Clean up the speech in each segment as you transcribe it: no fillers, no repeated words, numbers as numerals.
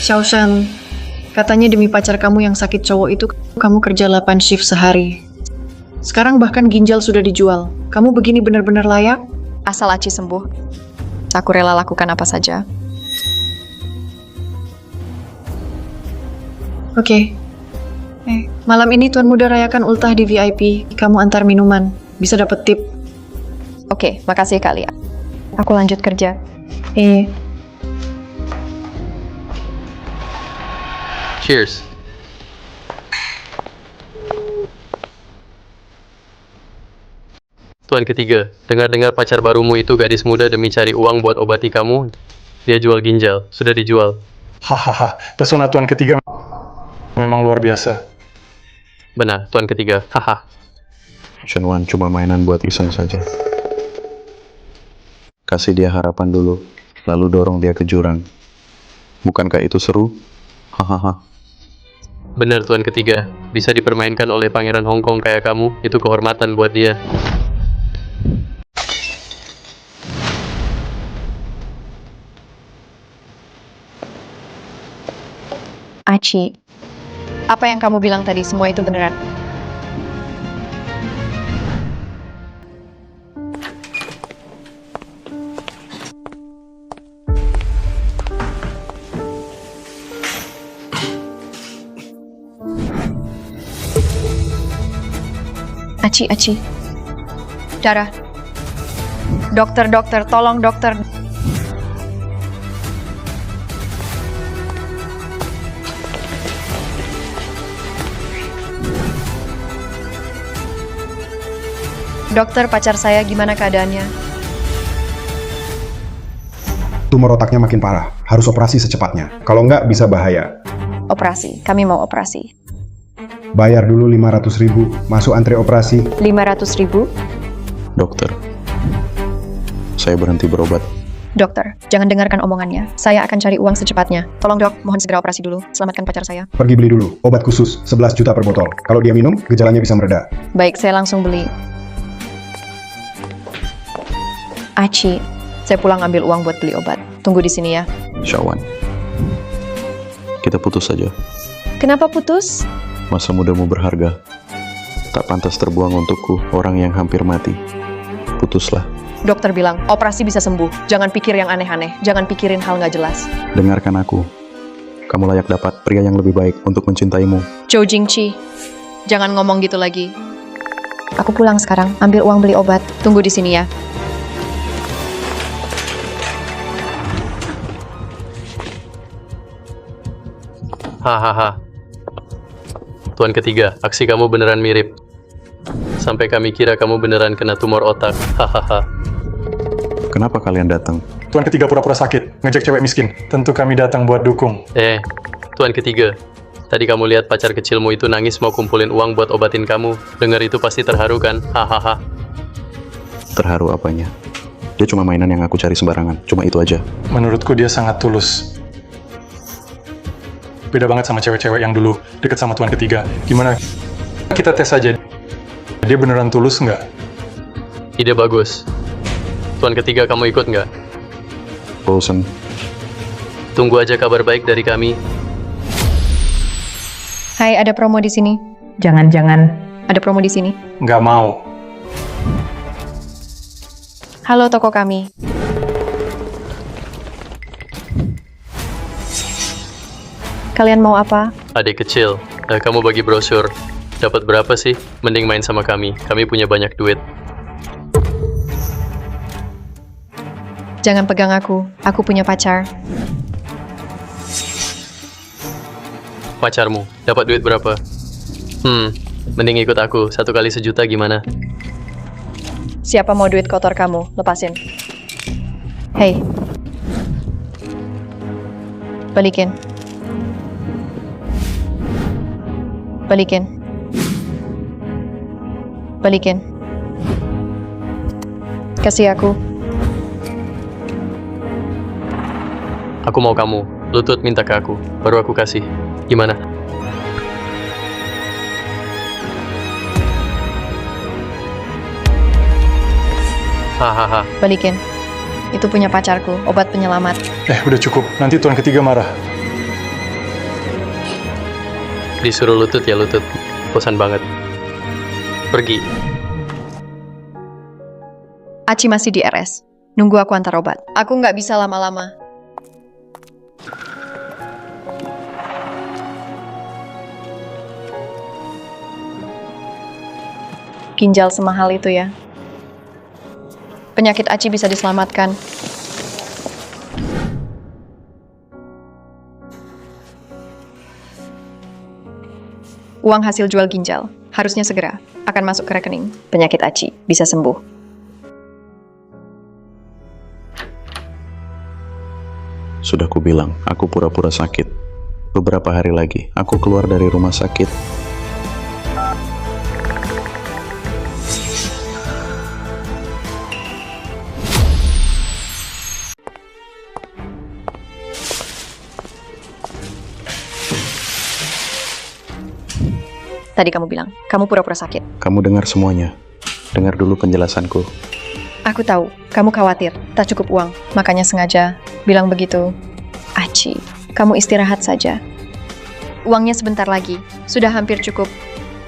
Xiaoshan, katanya demi pacar kamu yang sakit cowok itu, kamu kerja 8 shift sehari. Sekarang bahkan ginjal sudah dijual. Kamu begini benar-benar layak? Asal Aci sembuh, aku rela lakukan apa saja. Oke. Malam ini Tuan Muda rayakan ultah di VIP. Kamu antar minuman. Bisa dapat tip. Oke, makasih kali ya. Aku lanjut kerja. Cheers. Tuan ketiga, dengar-dengar pacar barumu itu gadis muda demi cari uang buat obati kamu. Dia jual ginjal, sudah dijual. Hahaha, pesona Tuan ketiga memang luar biasa. Benar, Tuan ketiga. Haha. Shenwan cuma mainan buat iseng saja. Kasih dia harapan dulu, lalu dorong dia ke jurang. Bukankah itu seru? Hahaha. Benar, Tuan ketiga. Bisa dipermainkan oleh pangeran Hong Kong kayak kamu, itu kehormatan buat dia. Aci, apa yang kamu bilang tadi, semua itu beneran? Aci. Darah. Dokter, tolong dokter. Dokter, pacar saya gimana keadaannya? Tumor otaknya makin parah, harus operasi secepatnya. Kalau nggak bisa bahaya. Operasi, kami mau operasi. Bayar dulu 500.000, masuk antre operasi. 500.000? Dokter, saya berhenti berobat. Dokter, jangan dengarkan omongannya. Saya akan cari uang secepatnya. Tolong dok, mohon segera operasi dulu. Selamatkan pacar saya. Pergi beli dulu, obat khusus, 11 juta per botol. Kalau dia minum, gejalanya bisa mereda. Baik, saya langsung beli. Aci, saya pulang ambil uang buat beli obat. Tunggu di sini ya. Xiaowan, kita putus saja. Kenapa putus? Masa mudamu berharga. Tak pantas terbuang untukku, orang yang hampir mati. Putuslah. Dokter bilang, operasi bisa sembuh. Jangan pikir yang aneh-aneh. Jangan pikirin hal nggak jelas. Dengarkan aku. Kamu layak dapat pria yang lebih baik untuk mencintaimu. Zhou Jingqi, jangan ngomong gitu lagi. Aku pulang sekarang, ambil uang beli obat. Tunggu di sini ya. Hahaha. Tuan ketiga, aksi kamu beneran mirip. Sampai kami kira kamu beneran kena tumor otak. Hahaha. Kenapa kalian datang? Tuan ketiga pura-pura sakit, ngejek cewek miskin. Tentu kami datang buat dukung. Tuan ketiga. Tadi kamu lihat pacar kecilmu itu nangis mau kumpulin uang buat obatin kamu. Dengar itu pasti terharu kan? Hahaha. Terharu apanya? Dia cuma mainan yang aku cari sembarangan. Cuma itu aja. Menurutku dia sangat tulus. Beda banget sama cewek-cewek yang dulu deket sama Tuan ketiga. Gimana? Kita tes aja. Dia beneran tulus nggak? Ide bagus. Tuan ketiga, kamu ikut nggak? Bosen. Tunggu aja kabar baik dari kami. Hai, ada promo di sini. Jangan-jangan Ada promo di sini. Nggak mau. Halo toko kami. Kalian mau apa? Adik kecil, kamu bagi brosur. Dapat berapa sih? Mending main sama kami. Kami punya banyak duit. Jangan pegang aku. Aku punya pacar. Pacarmu, dapat duit berapa? Mending ikut aku. 1 kali 1 juta gimana? Siapa mau duit kotor kamu? Lepasin. Hei. Balikin. Balikin. Balikin. Kasih aku. Aku mau kamu. Lutut minta ke aku. Baru aku kasih. Gimana? Hahaha. Balikin. Itu punya pacarku. Obat penyelamat. Udah cukup. Nanti Tuan ketiga marah. Disuruh lutut ya lutut. Bosan banget. Pergi. Aci masih di RS. Nunggu aku antar obat. Aku nggak bisa lama-lama. Ginjal semahal itu ya. Penyakit Aci bisa diselamatkan. Uang hasil jual ginjal harusnya segera akan masuk ke rekening. Penyakit Aci bisa sembuh. Sudah kubilang, aku pura-pura sakit. Beberapa hari lagi, aku keluar dari rumah sakit. Tadi kamu bilang, kamu pura-pura sakit. Kamu dengar semuanya. Dengar dulu penjelasanku. Aku tahu, kamu khawatir, tak cukup uang. Makanya sengaja bilang begitu. Aci, kamu istirahat saja. Uangnya sebentar lagi, sudah hampir cukup.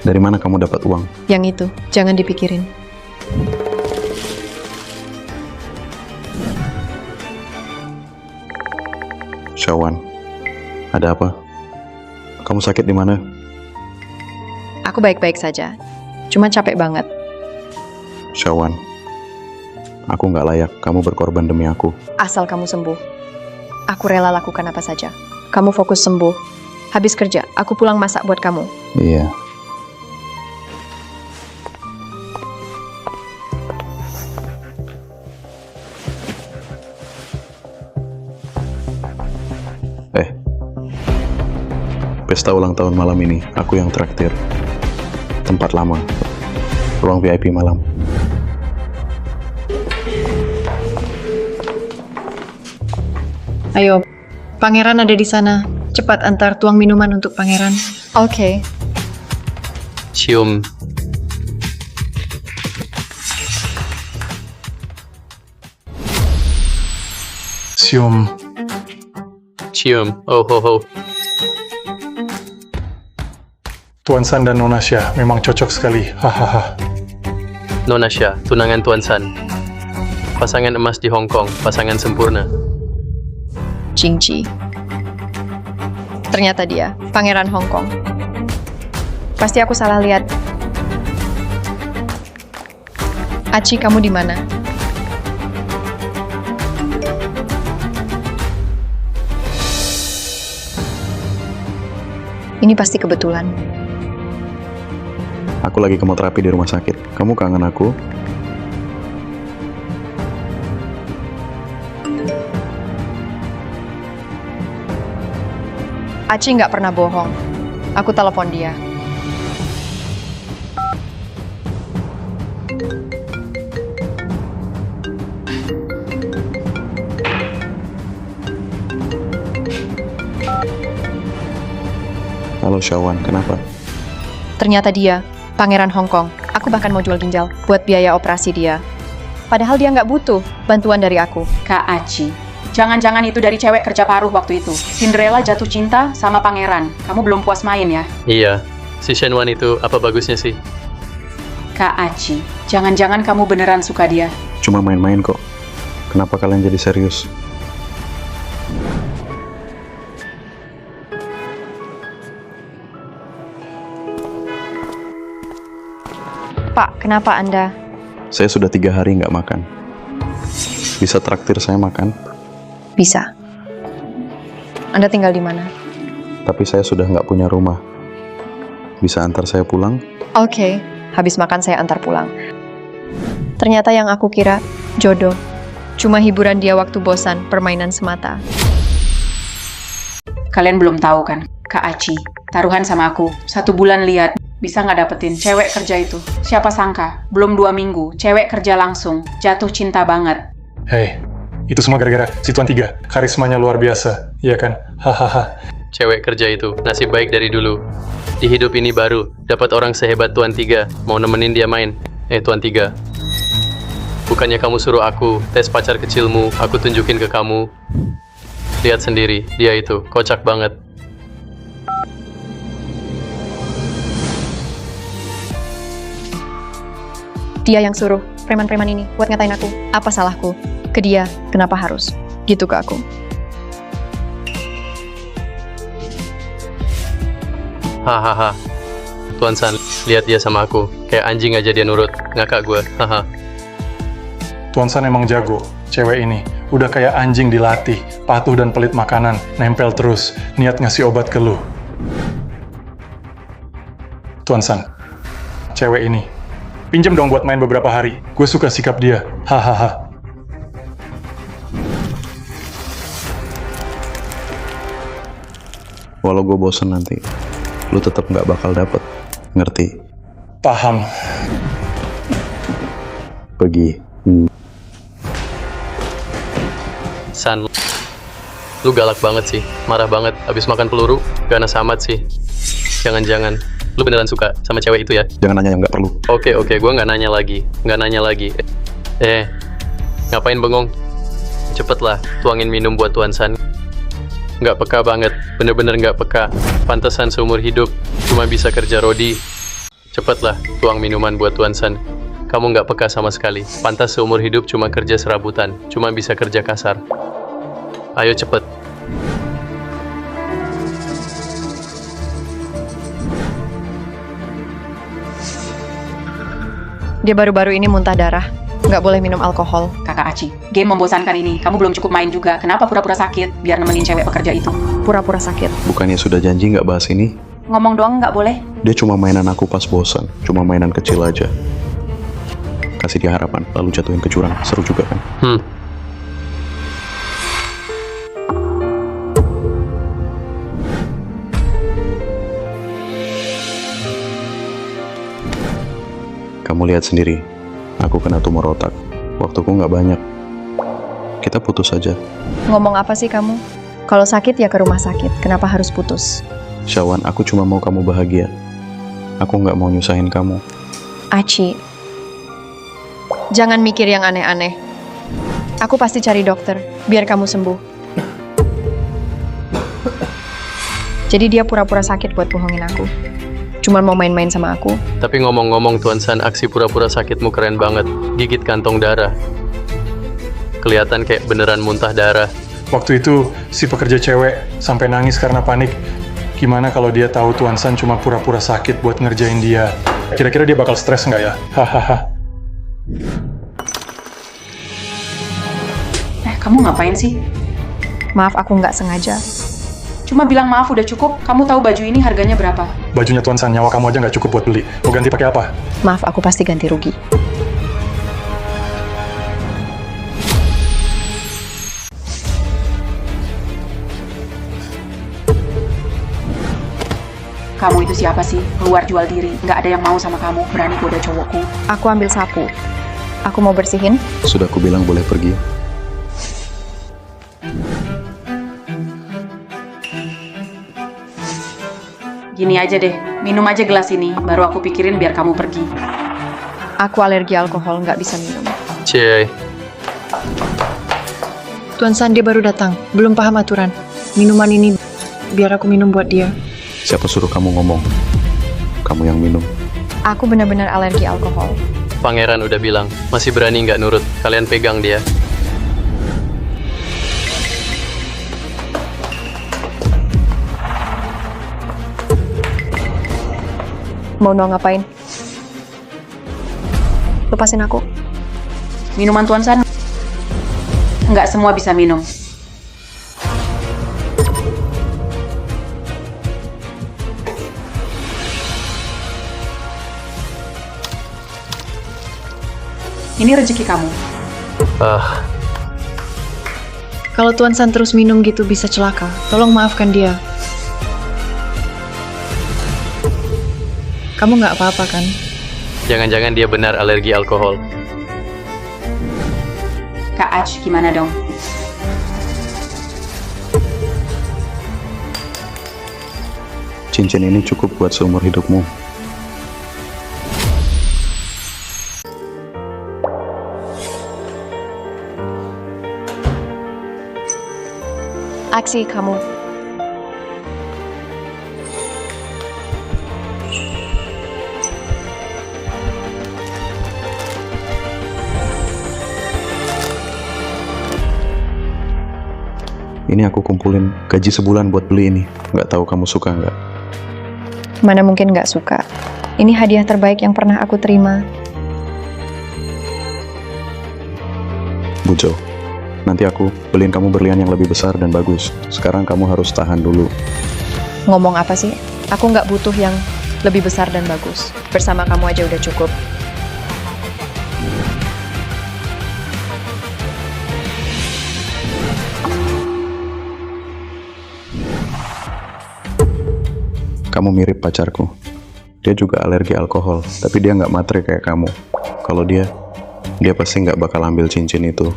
Dari mana kamu dapat uang? Yang itu, jangan dipikirin. Syawan, ada apa? Kamu sakit di mana? Aku baik-baik saja, cuma capek banget. Syawan, aku nggak layak kamu berkorban demi aku. Asal kamu sembuh, aku rela lakukan apa saja. Kamu fokus sembuh. Habis kerja, aku pulang masak buat kamu. Iya. Pesta ulang tahun malam ini, aku yang traktir. Tempat lama, ruang VIP malam. Ayo, pangeran ada di sana. Cepat antar tuang minuman untuk pangeran. Oke. Cium. Cium. Cium. Oh ho ho. Tuan San dan Nona Xia memang cocok sekali. Hahaha. Nona Xia, tunangan Tuan San. Pasangan emas di Hong Kong, pasangan sempurna. Jingji. Ternyata dia, pangeran Hong Kong. Pasti aku salah lihat. Aci, kamu di mana? Ini pasti kebetulan. Aku lagi kemoterapi di rumah sakit. Kamu kangen aku? Aci nggak pernah bohong. Aku telepon dia. Halo Syawan, kenapa? Ternyata dia, pangeran Hong Kong. Aku bahkan mau jual ginjal buat biaya operasi dia. Padahal dia nggak butuh bantuan dari aku. Kak Aci, jangan-jangan itu dari cewek kerja paruh waktu itu. Cinderella jatuh cinta sama pangeran. Kamu belum puas main ya? Iya, si Shen Wan itu apa bagusnya sih? Kak Aci, jangan-jangan kamu beneran suka dia? Cuma main-main kok. Kenapa kalian jadi serius? Pak, kenapa Anda? Saya sudah 3 hari nggak makan. Bisa traktir saya makan? Bisa. Anda tinggal di mana? Tapi saya sudah nggak punya rumah. Bisa antar saya pulang? Oke, habis makan saya antar pulang. Ternyata yang aku kira jodoh. Cuma hiburan dia waktu bosan, permainan semata. Kalian belum tahu kan, Kak Aci, taruhan sama aku. 1 bulan lihat, bisa nggak dapetin cewek kerja itu. Siapa sangka, belum 2 minggu, cewek kerja langsung, jatuh cinta banget. Hei, itu semua gara-gara si Tuan Tiga. Karismanya luar biasa, iya kan? Hahaha. Cewek kerja itu, nasib baik dari dulu. Di hidup ini baru, dapat orang sehebat Tuan Tiga, mau nemenin dia main. Tuan Tiga. Bukannya kamu suruh aku, tes pacar kecilmu, aku tunjukin ke kamu. Lihat sendiri, dia itu, kocak banget. Dia yang suruh preman-preman ini buat ngatain aku. Apa salahku? Ke dia, kenapa harus? Gitu ke aku. Hahaha. Tuan San, lihat dia sama aku. Kayak anjing aja dia nurut. Ngakak gue. Haha. Tuan San emang jago. Cewek ini udah kayak anjing dilatih, patuh dan pelit makanan, nempel terus, niat ngasih obat ke lu. Tuan San, cewek ini, pinjem dong buat main beberapa hari. Gue suka sikap dia. Hahaha. Walau gue bosen nanti, lu tetap nggak bakal dapet. Ngerti? Paham. Pergi. San, lu galak banget sih. Marah banget. Abis makan peluru, ganas amat sih. Jangan-jangan. Lu beneran suka sama cewek itu ya? Jangan nanya yang nggak perlu. Oke, gue nggak nanya lagi. Nggak nanya lagi. Ngapain bengong? Cepet lah, tuangin minum buat Tuan San. Nggak peka banget. Bener-bener nggak peka. Pantesan seumur hidup cuma bisa kerja rodi. Cepet lah, tuang minuman buat Tuan San. Kamu nggak peka sama sekali. Pantas seumur hidup cuma kerja serabutan. Cuma bisa kerja kasar. Ayo cepet. Dia baru-baru ini muntah darah. Nggak boleh minum alkohol. Kakak Aci, game membosankan ini. Kamu belum cukup main juga. Kenapa pura-pura sakit? Biar nemenin cewek pekerja itu. Pura-pura sakit. Bukannya sudah janji nggak bahas ini? Ngomong doang nggak boleh? Dia cuma mainan aku pas bosan. Cuma mainan kecil aja. Kasih dia harapan, lalu jatuhin ke jurang. Seru juga kan? Kamu lihat sendiri, aku kena tumor otak. Waktuku nggak banyak. Kita putus aja. Ngomong apa sih kamu? Kalau sakit ya ke rumah sakit. Kenapa harus putus? Syawan, aku cuma mau kamu bahagia. Aku nggak mau nyusahin kamu. Aci, jangan mikir yang aneh-aneh. Aku pasti cari dokter, biar kamu sembuh. Jadi dia pura-pura sakit buat bohongin aku. Cuman mau main-main sama aku. Tapi ngomong-ngomong Tuan San, aksi pura-pura sakitmu keren banget. Gigit kantong darah. Kelihatan kayak beneran muntah darah. Waktu itu, si pekerja cewek sampai nangis karena panik. Gimana kalau dia tahu Tuan San cuma pura-pura sakit buat ngerjain dia? Kira-kira dia bakal stres nggak ya? Hahaha. Kamu ngapain sih? Maaf, aku nggak sengaja. Cuma bilang maaf udah cukup. Kamu tahu baju ini harganya berapa? Bajunya Tuan San, nyawa kamu aja nggak cukup buat beli. Mau ganti pakai apa? Maaf, aku pasti ganti rugi. Kamu itu siapa sih? Keluar jual diri. Nggak ada yang mau sama kamu. Berani goda cowokku. Aku ambil sapu. Aku mau bersihin. Sudah aku bilang boleh pergi. Gini aja deh. Minum aja gelas ini. Baru aku pikirin biar kamu pergi. Aku alergi alkohol, nggak bisa minum. Cie, Tuan San, dia baru datang. Belum paham aturan. Minuman ini biar aku minum buat dia. Siapa suruh kamu ngomong? Kamu yang minum. Aku benar-benar alergi alkohol. Pangeran udah bilang, masih berani nggak nurut. Kalian pegang dia. Mau ngapain? Lepasin aku. Minuman Tuan San, nggak semua bisa minum. Ini rezeki kamu. Kalau Tuan San terus minum gitu bisa celaka. Tolong maafkan dia. Kamu nggak apa-apa kan? Jangan-jangan dia benar alergi alkohol. Kak Aj, gimana dong? Cincin ini cukup buat seumur hidupmu. Aksi kamu. Ini aku kumpulin gaji sebulan buat beli ini. Nggak tahu kamu suka nggak? Mana mungkin nggak suka. Ini hadiah terbaik yang pernah aku terima. Bujo, nanti aku beliin kamu berlian yang lebih besar dan bagus. Sekarang kamu harus tahan dulu. Ngomong apa sih? Aku nggak butuh yang lebih besar dan bagus. Bersama kamu aja udah cukup. Kamu mirip pacarku. Dia juga alergi alkohol, tapi dia nggak matre kayak kamu. Kalau dia pasti nggak bakal ambil cincin itu.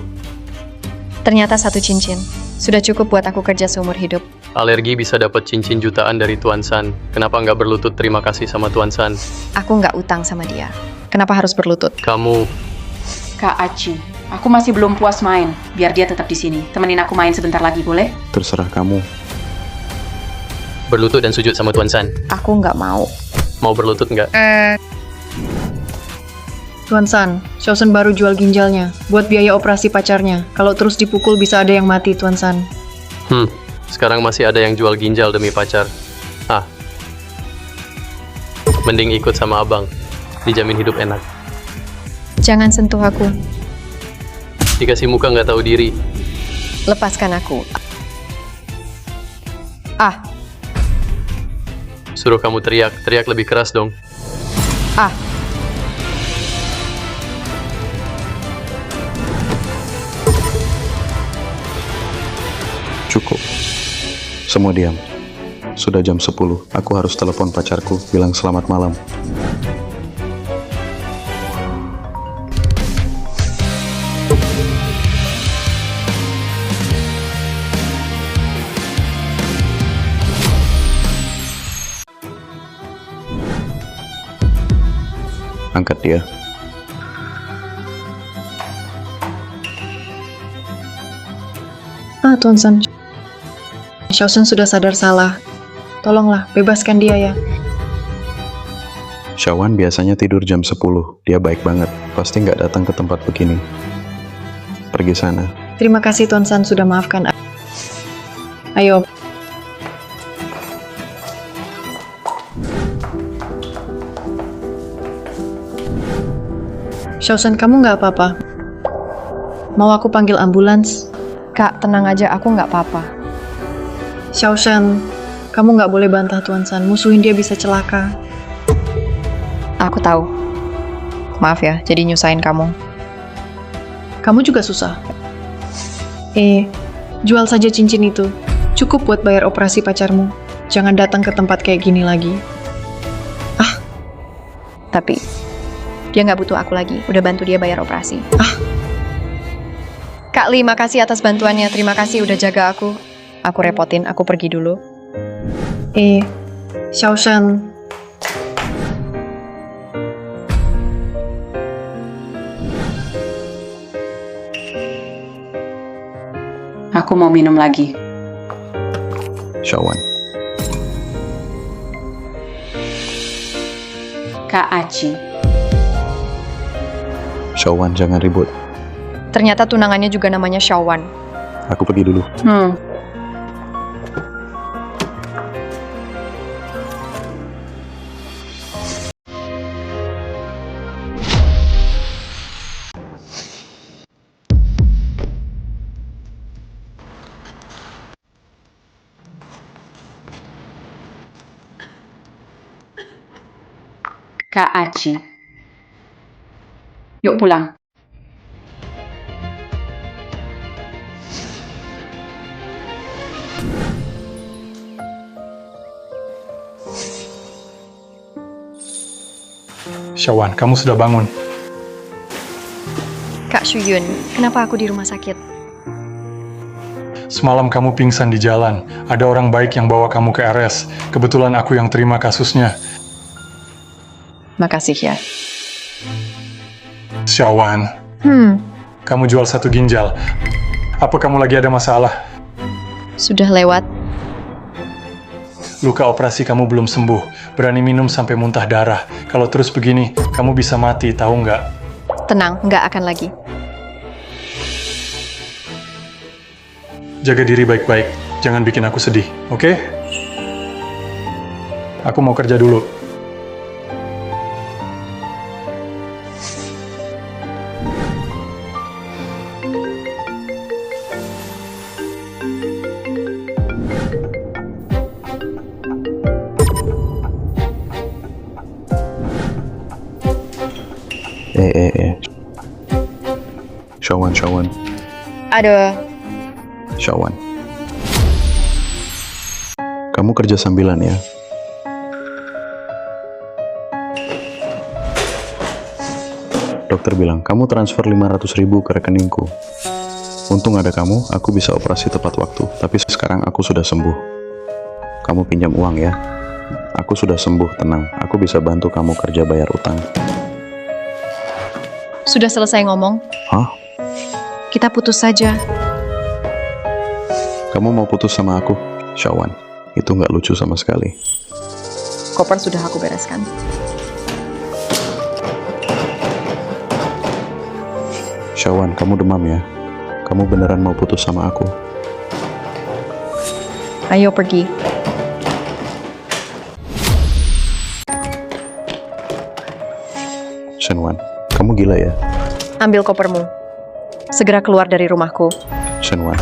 Ternyata 1 cincin. Sudah cukup buat aku kerja seumur hidup. Alergi bisa dapat cincin jutaan dari Tuan San. Kenapa nggak berlutut terima kasih sama Tuan San? Aku nggak utang sama dia. Kenapa harus berlutut? Kamu, Kak Aci, aku masih belum puas main. Biar dia tetap di sini. Temenin aku main sebentar lagi, boleh? Terserah kamu. berlutut dan sujud sama Tuan San. Aku nggak mau. Mau berlutut nggak? Tuan San, Xiaosen baru jual ginjalnya buat biaya operasi pacarnya. Kalau terus dipukul bisa ada yang mati, Tuan San. Sekarang masih ada yang jual ginjal demi pacar. Mending ikut sama abang. Dijamin hidup enak. Jangan sentuh aku. Dikasih muka nggak tahu diri. Lepaskan aku. Suruh kamu teriak lebih keras dong. Cukup. Semua diam. Sudah jam 10. Aku harus telepon pacarku, bilang selamat malam. Angkat dia. Tuan San. Xiaosen sudah sadar salah. Tolonglah, bebaskan dia ya. Shawan biasanya tidur jam 10. Dia baik banget. Pasti nggak datang ke tempat begini. Pergi sana. Terima kasih Tuan San sudah maafkan. Ayo. Xiaosen, kamu nggak apa-apa? Mau aku panggil ambulans? Kak, tenang aja, aku nggak apa-apa. Xiaosen, kamu nggak boleh bantah Tuan San. Musuhin dia bisa celaka. Aku tahu. Maaf ya, jadi nyusahin kamu. Kamu juga susah. Jual saja cincin itu. Cukup buat bayar operasi pacarmu. Jangan datang ke tempat kayak gini lagi. Tapi dia nggak butuh aku lagi. Udah bantu dia bayar operasi. Kak Li, makasih atas bantuannya. Terima kasih udah jaga aku. Aku repotin, aku pergi dulu. Xiaosen. Aku mau minum lagi. Shawan. Kak Aci. Shawan, jangan ribut. Ternyata tunangannya juga namanya Shawan. Aku pergi dulu. Kak Aci. Yuk pulang. Shawan, kamu sudah bangun. Kak Shuyun, kenapa aku di rumah sakit? Semalam kamu pingsan di jalan. Ada orang baik yang bawa kamu ke RS. Kebetulan aku yang terima kasusnya. Makasih ya. Shawan, kamu jual 1 ginjal. Apa kamu lagi ada masalah? Sudah lewat. Luka operasi kamu belum sembuh. Berani minum sampai muntah darah. Kalau terus begini, kamu bisa mati, tahu nggak? Tenang, nggak akan lagi. jaga diri baik-baik. Jangan bikin aku sedih, oke? Aku mau kerja dulu. Shawan. Aduh, Shawan. Kamu kerja sambilan ya? Dokter bilang, kamu transfer 500.000 ke rekeningku. Untung ada kamu, aku bisa operasi tepat waktu. Tapi sekarang aku sudah sembuh. Kamu pinjam uang ya? Aku sudah sembuh, tenang. Aku bisa bantu kamu kerja bayar utang. sudah selesai ngomong? Hah? Kita putus saja. Kamu mau putus sama aku? Shawan, itu nggak lucu sama sekali. Koper sudah aku bereskan. Shawan, kamu demam ya? Kamu beneran mau putus sama aku? Ayo pergi. Shenwan, kamu gila ya? Ambil kopermu. Segera keluar dari rumahku. Shenwan.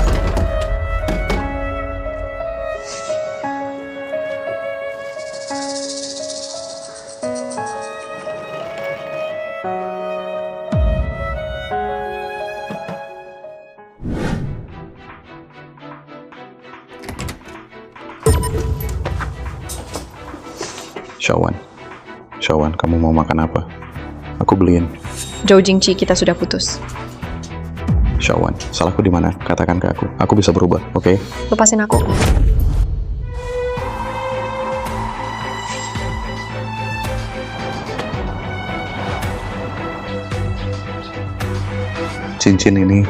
Shawan, kamu mau makan apa? Aku beliin. Zhou Jingqi, kita sudah putus. Shawan, salahku di mana? Katakan ke aku. Aku bisa berubah, oke? Lepasin aku. Cincin ini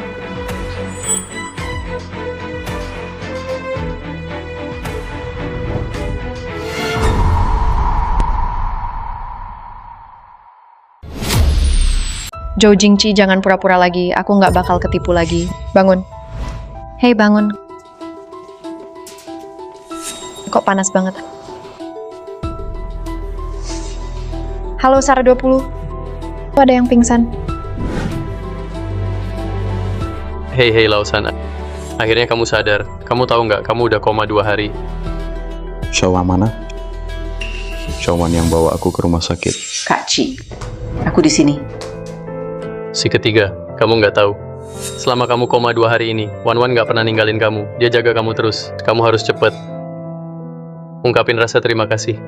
Zhou Jingqi, jangan pura-pura lagi. Aku nggak bakal ketipu lagi. Bangun. Hei, bangun. Kok panas banget? Halo, Sarah 20. Ada yang pingsan. Hei Lausan, akhirnya kamu sadar. Kamu tahu nggak, kamu udah koma 2 hari. Shawan mana? Shawan yang bawa aku ke rumah sakit. Kak Ci, aku di sini. Si ketiga, kamu nggak tahu. Selama kamu koma 2 hari ini, Wan nggak pernah ninggalin kamu. Dia jaga kamu terus. Kamu harus cepet ungkapin rasa terima kasih.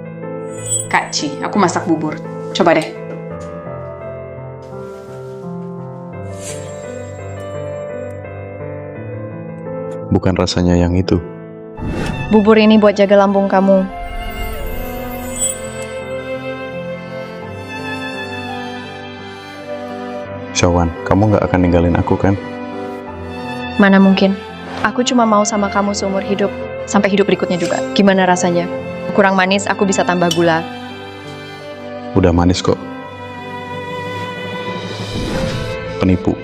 Kak Ci, aku masak bubur. Coba deh. Bukan rasanya yang itu. Bubur ini buat jaga lambung kamu. Shawan, kamu nggak akan ninggalin aku kan? Mana mungkin. Aku cuma mau sama kamu seumur hidup. Sampai hidup berikutnya juga. Gimana rasanya? Kurang manis, aku bisa tambah gula. Udah manis kok. Penipu.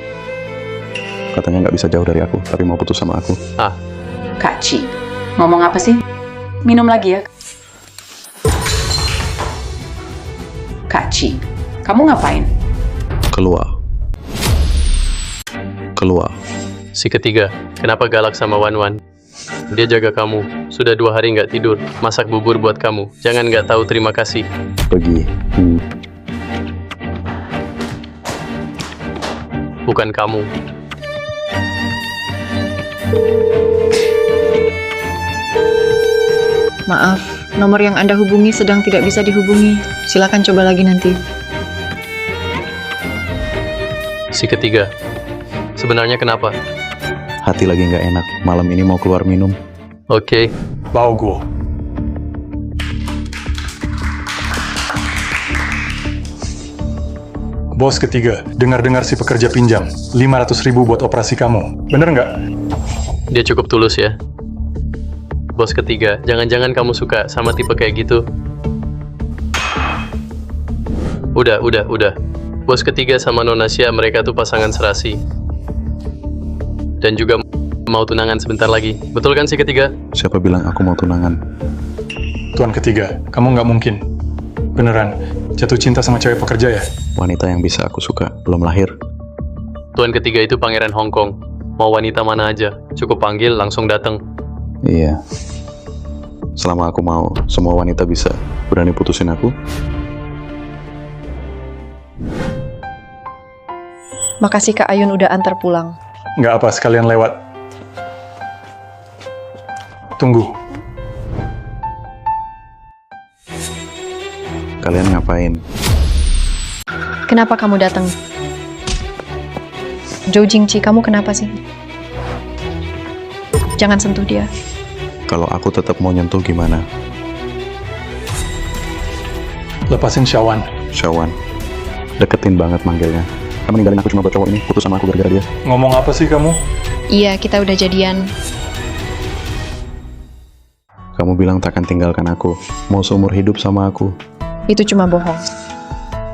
Katanya nggak bisa jauh dari aku, tapi mau putus sama aku. Kak Ci, ngomong apa sih? Minum lagi ya. Kak Ci, kamu ngapain? Keluar. Si ketiga, kenapa galak sama Wan? Dia jaga kamu. Sudah 2 hari nggak tidur. Masak bubur buat kamu. Jangan nggak tahu terima kasih. Pergi. Bukan kamu. Maaf, nomor yang Anda hubungi sedang tidak bisa dihubungi. Silakan coba lagi nanti. Si ketiga, sebenarnya kenapa? Hati lagi nggak enak. Malam ini mau keluar minum. Oke. Baogo. Bos ketiga, dengar-dengar si pekerja pinjam 500.000 buat operasi kamu. Bener nggak? Dia cukup tulus ya. Bos ketiga, jangan-jangan kamu suka sama tipe kayak gitu. Udah. Bos ketiga sama Nona Sia, mereka tuh pasangan serasi. Dan juga mau tunangan sebentar lagi. Betul kan si ketiga? Siapa bilang aku mau tunangan? Tuan ketiga, kamu nggak mungkin. Beneran, jatuh cinta sama cewek pekerja ya? Wanita yang bisa aku suka, belum lahir. Tuan ketiga itu pangeran Hong Kong. Mau wanita mana aja, cukup panggil langsung datang. Iya. Selama aku mau, semua wanita bisa. Berani putusin aku? Makasih Kak Ayun udah antar pulang. Nggak apa, sekalian lewat. Tunggu, Kalian ngapain? Kenapa kamu datang? Zhou Jingqi, kamu kenapa sih? Jangan sentuh dia. Kalau aku tetap mau nyentuh gimana? lepasin Shawan. Shawan. Deketin banget manggilnya. Kamu ninggalin aku cuma buat cowok ini, putus sama aku gara-gara dia. Ngomong apa sih kamu? Iya, kita udah jadian. Kamu bilang takkan tinggalkan aku, mau seumur hidup sama aku. Itu cuma bohong.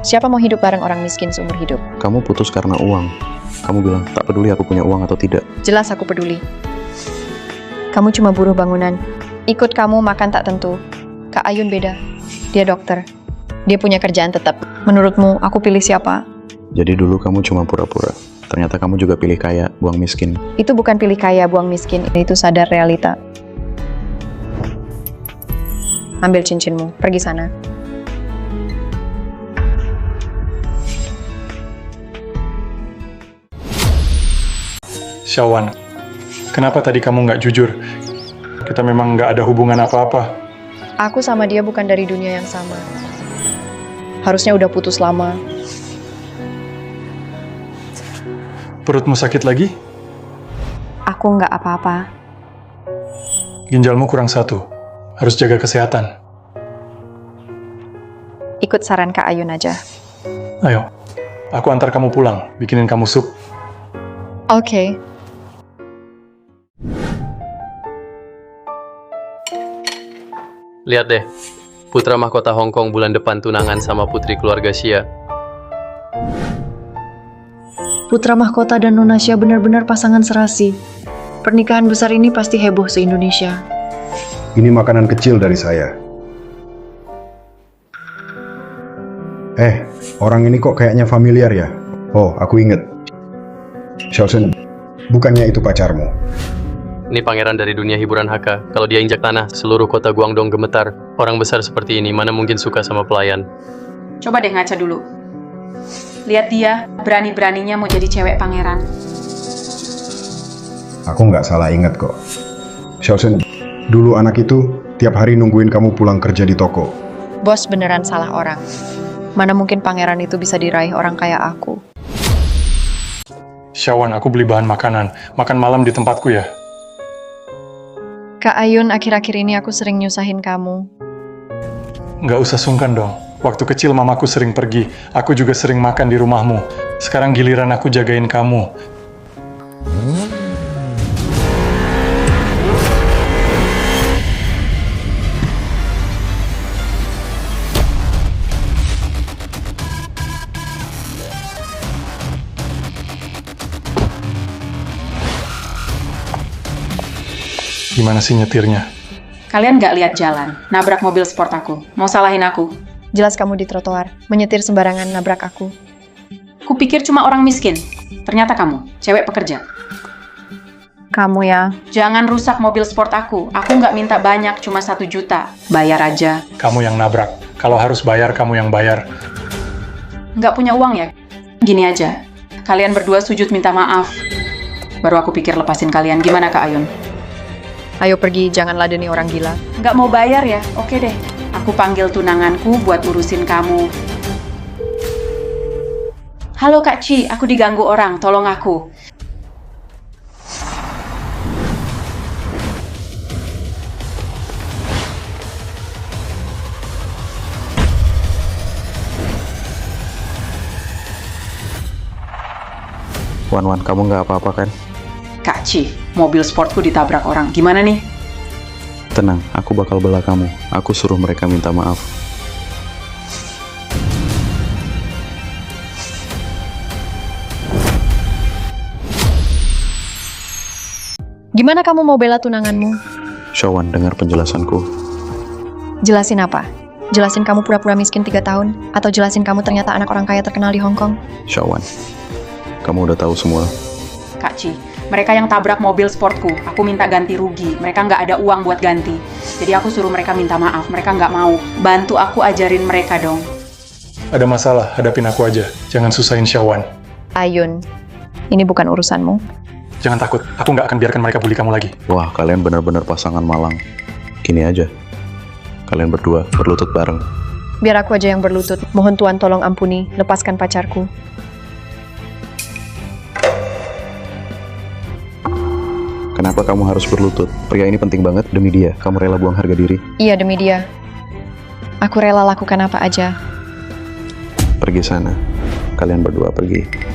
Siapa mau hidup bareng orang miskin seumur hidup? Kamu putus karena uang. Kamu bilang tak peduli aku punya uang atau tidak. Jelas aku peduli. Kamu cuma buruh bangunan. Ikut kamu makan tak tentu. Kak Ayun beda. Dia dokter. Dia punya kerjaan tetap. Menurutmu, aku pilih siapa? Jadi dulu kamu cuma pura-pura. Ternyata kamu juga pilih kaya, buang miskin. Itu bukan pilih kaya, buang miskin. Itu sadar realita. Ambil cincinmu, pergi sana. Shawan, kenapa tadi kamu nggak jujur? Kita memang nggak ada hubungan apa-apa. Aku sama dia bukan dari dunia yang sama. Harusnya udah putus lama. Perutmu sakit lagi? Aku nggak apa-apa. Ginjalmu kurang satu. Harus jaga kesehatan. Ikut saran Kak Ayun aja. Ayo, aku antar kamu pulang, bikinin kamu sup. Oke. Lihat deh, putra mahkota Hong Kong bulan depan tunangan sama putri keluarga Xia. Putra mahkota dan Nona Xia benar-benar pasangan serasi. Pernikahan besar ini pasti heboh se-Indonesia. Ini makanan kecil dari saya. Orang ini kok kayaknya familiar ya? Oh, aku inget. Xiaosen, bukannya itu pacarmu? Ini pangeran dari dunia hiburan HK. Kalau dia injak tanah, seluruh kota Guangdong gemetar. Orang besar seperti ini mana mungkin suka sama pelayan. Coba deh ngaca dulu. Lihat dia, berani-beraninya mau jadi cewek pangeran. Aku nggak salah ingat kok. Xiaosen, dulu anak itu tiap hari nungguin kamu pulang kerja di toko. Bos beneran salah orang. Mana mungkin pangeran itu bisa diraih orang kayak aku. Shawan, aku beli bahan makanan. Makan malam di tempatku ya. Kak Ayun, akhir-akhir ini aku sering nyusahin kamu. Nggak usah sungkan dong. Waktu kecil mamaku sering pergi. Aku juga sering makan di rumahmu. Sekarang giliran aku jagain kamu. Gimana sih nyetirnya? Kalian nggak lihat jalan, nabrak mobil sport aku. Mau salahin aku? Jelas kamu di trotoar, menyetir sembarangan nabrak aku. Kupikir cuma orang miskin. Ternyata kamu, cewek pekerja. Kamu ya. Jangan rusak mobil sport aku. Aku nggak minta banyak, cuma 1 juta. Bayar aja. Kamu yang nabrak. Kalau harus bayar, kamu yang bayar. Nggak punya uang ya? Gini aja. Kalian berdua sujud minta maaf. Baru aku pikir lepasin kalian. Gimana Kak Ayun? Ayo pergi, jangan ladeni orang gila. Nggak mau bayar ya? Oke deh. Aku panggil tunanganku buat urusin kamu. Halo Kak Ci, aku diganggu orang. Tolong aku. Wan, kamu nggak apa-apa kan? Kak Ci, mobil sportku ditabrak orang. Gimana nih? Tenang, aku bakal bela kamu. Aku suruh mereka minta maaf. Gimana kamu mau bela tunanganmu? Shawan, dengar penjelasanku. Jelasin apa? Jelasin kamu pura-pura miskin 3 tahun? Atau jelasin kamu ternyata anak orang kaya terkenal di Hong Kong? Shawan, kamu udah tahu semua. Kak Ci, mereka yang tabrak mobil sportku. Aku minta ganti rugi. Mereka nggak ada uang buat ganti. Jadi aku suruh mereka minta maaf. Mereka nggak mau. Bantu aku ajarin mereka dong. Ada masalah, hadapin aku aja. Jangan susahin Shawan. Ayun, ini bukan urusanmu. Jangan takut, aku nggak akan biarkan mereka bully kamu lagi. Wah, kalian benar-benar pasangan malang. Gini aja, kalian berdua berlutut bareng. Biar aku aja yang berlutut. Mohon Tuan tolong ampuni, lepaskan pacarku. Kenapa kamu harus berlutut? Pria ini penting banget demi dia. Kamu rela buang harga diri? Iya, demi dia. Aku rela lakukan apa aja. Pergi sana. Kalian berdua pergi.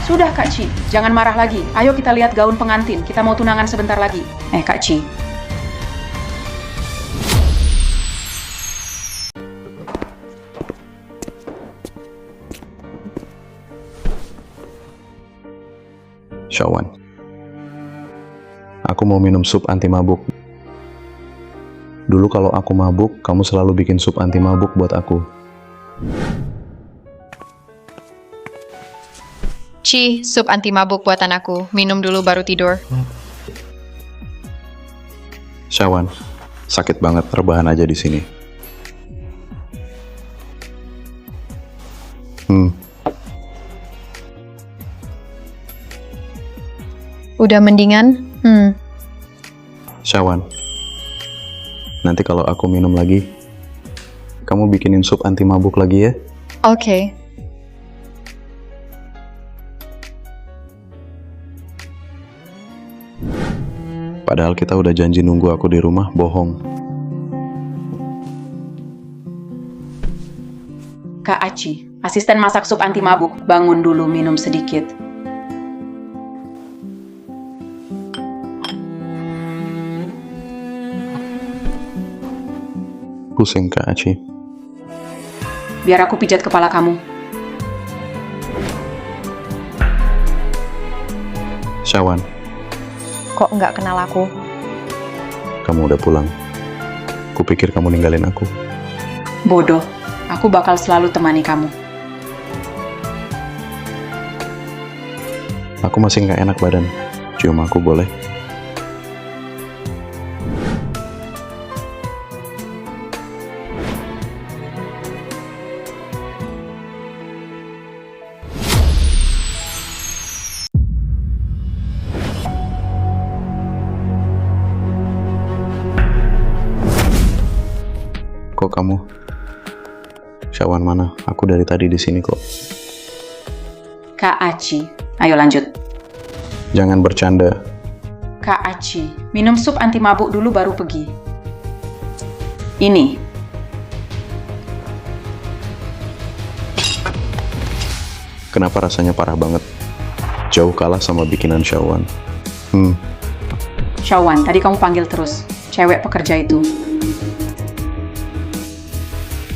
Sudah Kak Ci, jangan marah lagi. Ayo kita lihat gaun pengantin. Kita mau tunangan sebentar lagi. Kak Ci. Shawan, aku mau minum sup anti mabuk. Dulu kalau aku mabuk, kamu selalu bikin sup anti mabuk buat aku. Ci, sup anti mabuk buatan aku. Minum dulu baru tidur. Shawan, sakit banget, rebahan aja di sini. Udah mendingan? Shawan, nanti kalau aku minum lagi, kamu bikinin sup anti mabuk lagi ya? Oke. Padahal kita udah janji nunggu aku di rumah, bohong. Kak Aci, asisten masak sup anti mabuk. Bangun dulu, minum sedikit. Pusing Kak Aci. Biar aku pijat kepala kamu. Shawan, Kok nggak kenal aku? kamu udah pulang. Kupikir kamu ninggalin aku. Bodoh, aku bakal selalu temani kamu. Aku masih nggak enak badan. Cium aku boleh? Kok kamu? Shawan mana? Aku dari tadi di sini kok. Kak Aci, ayo lanjut. Jangan bercanda. Kak Aci, minum sup anti mabuk dulu baru pergi. Ini. Kenapa rasanya parah banget? Jauh kalah sama bikinan Shawan. Shawan, tadi kamu panggil terus. Cewek pekerja itu.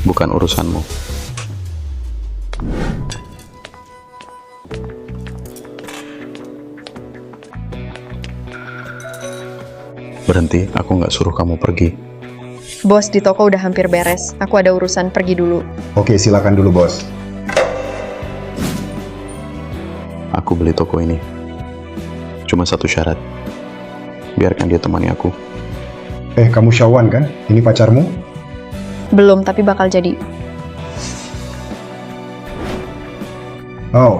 Bukan urusanmu. Berhenti, aku nggak suruh kamu pergi. Bos, di toko udah hampir beres. Aku ada urusan, pergi dulu. Oke, silakan dulu, bos. Aku beli toko ini. Cuma satu syarat. Biarkan dia temani aku. Kamu Shawan kan? Ini pacarmu? Belum, tapi bakal jadi. Oh,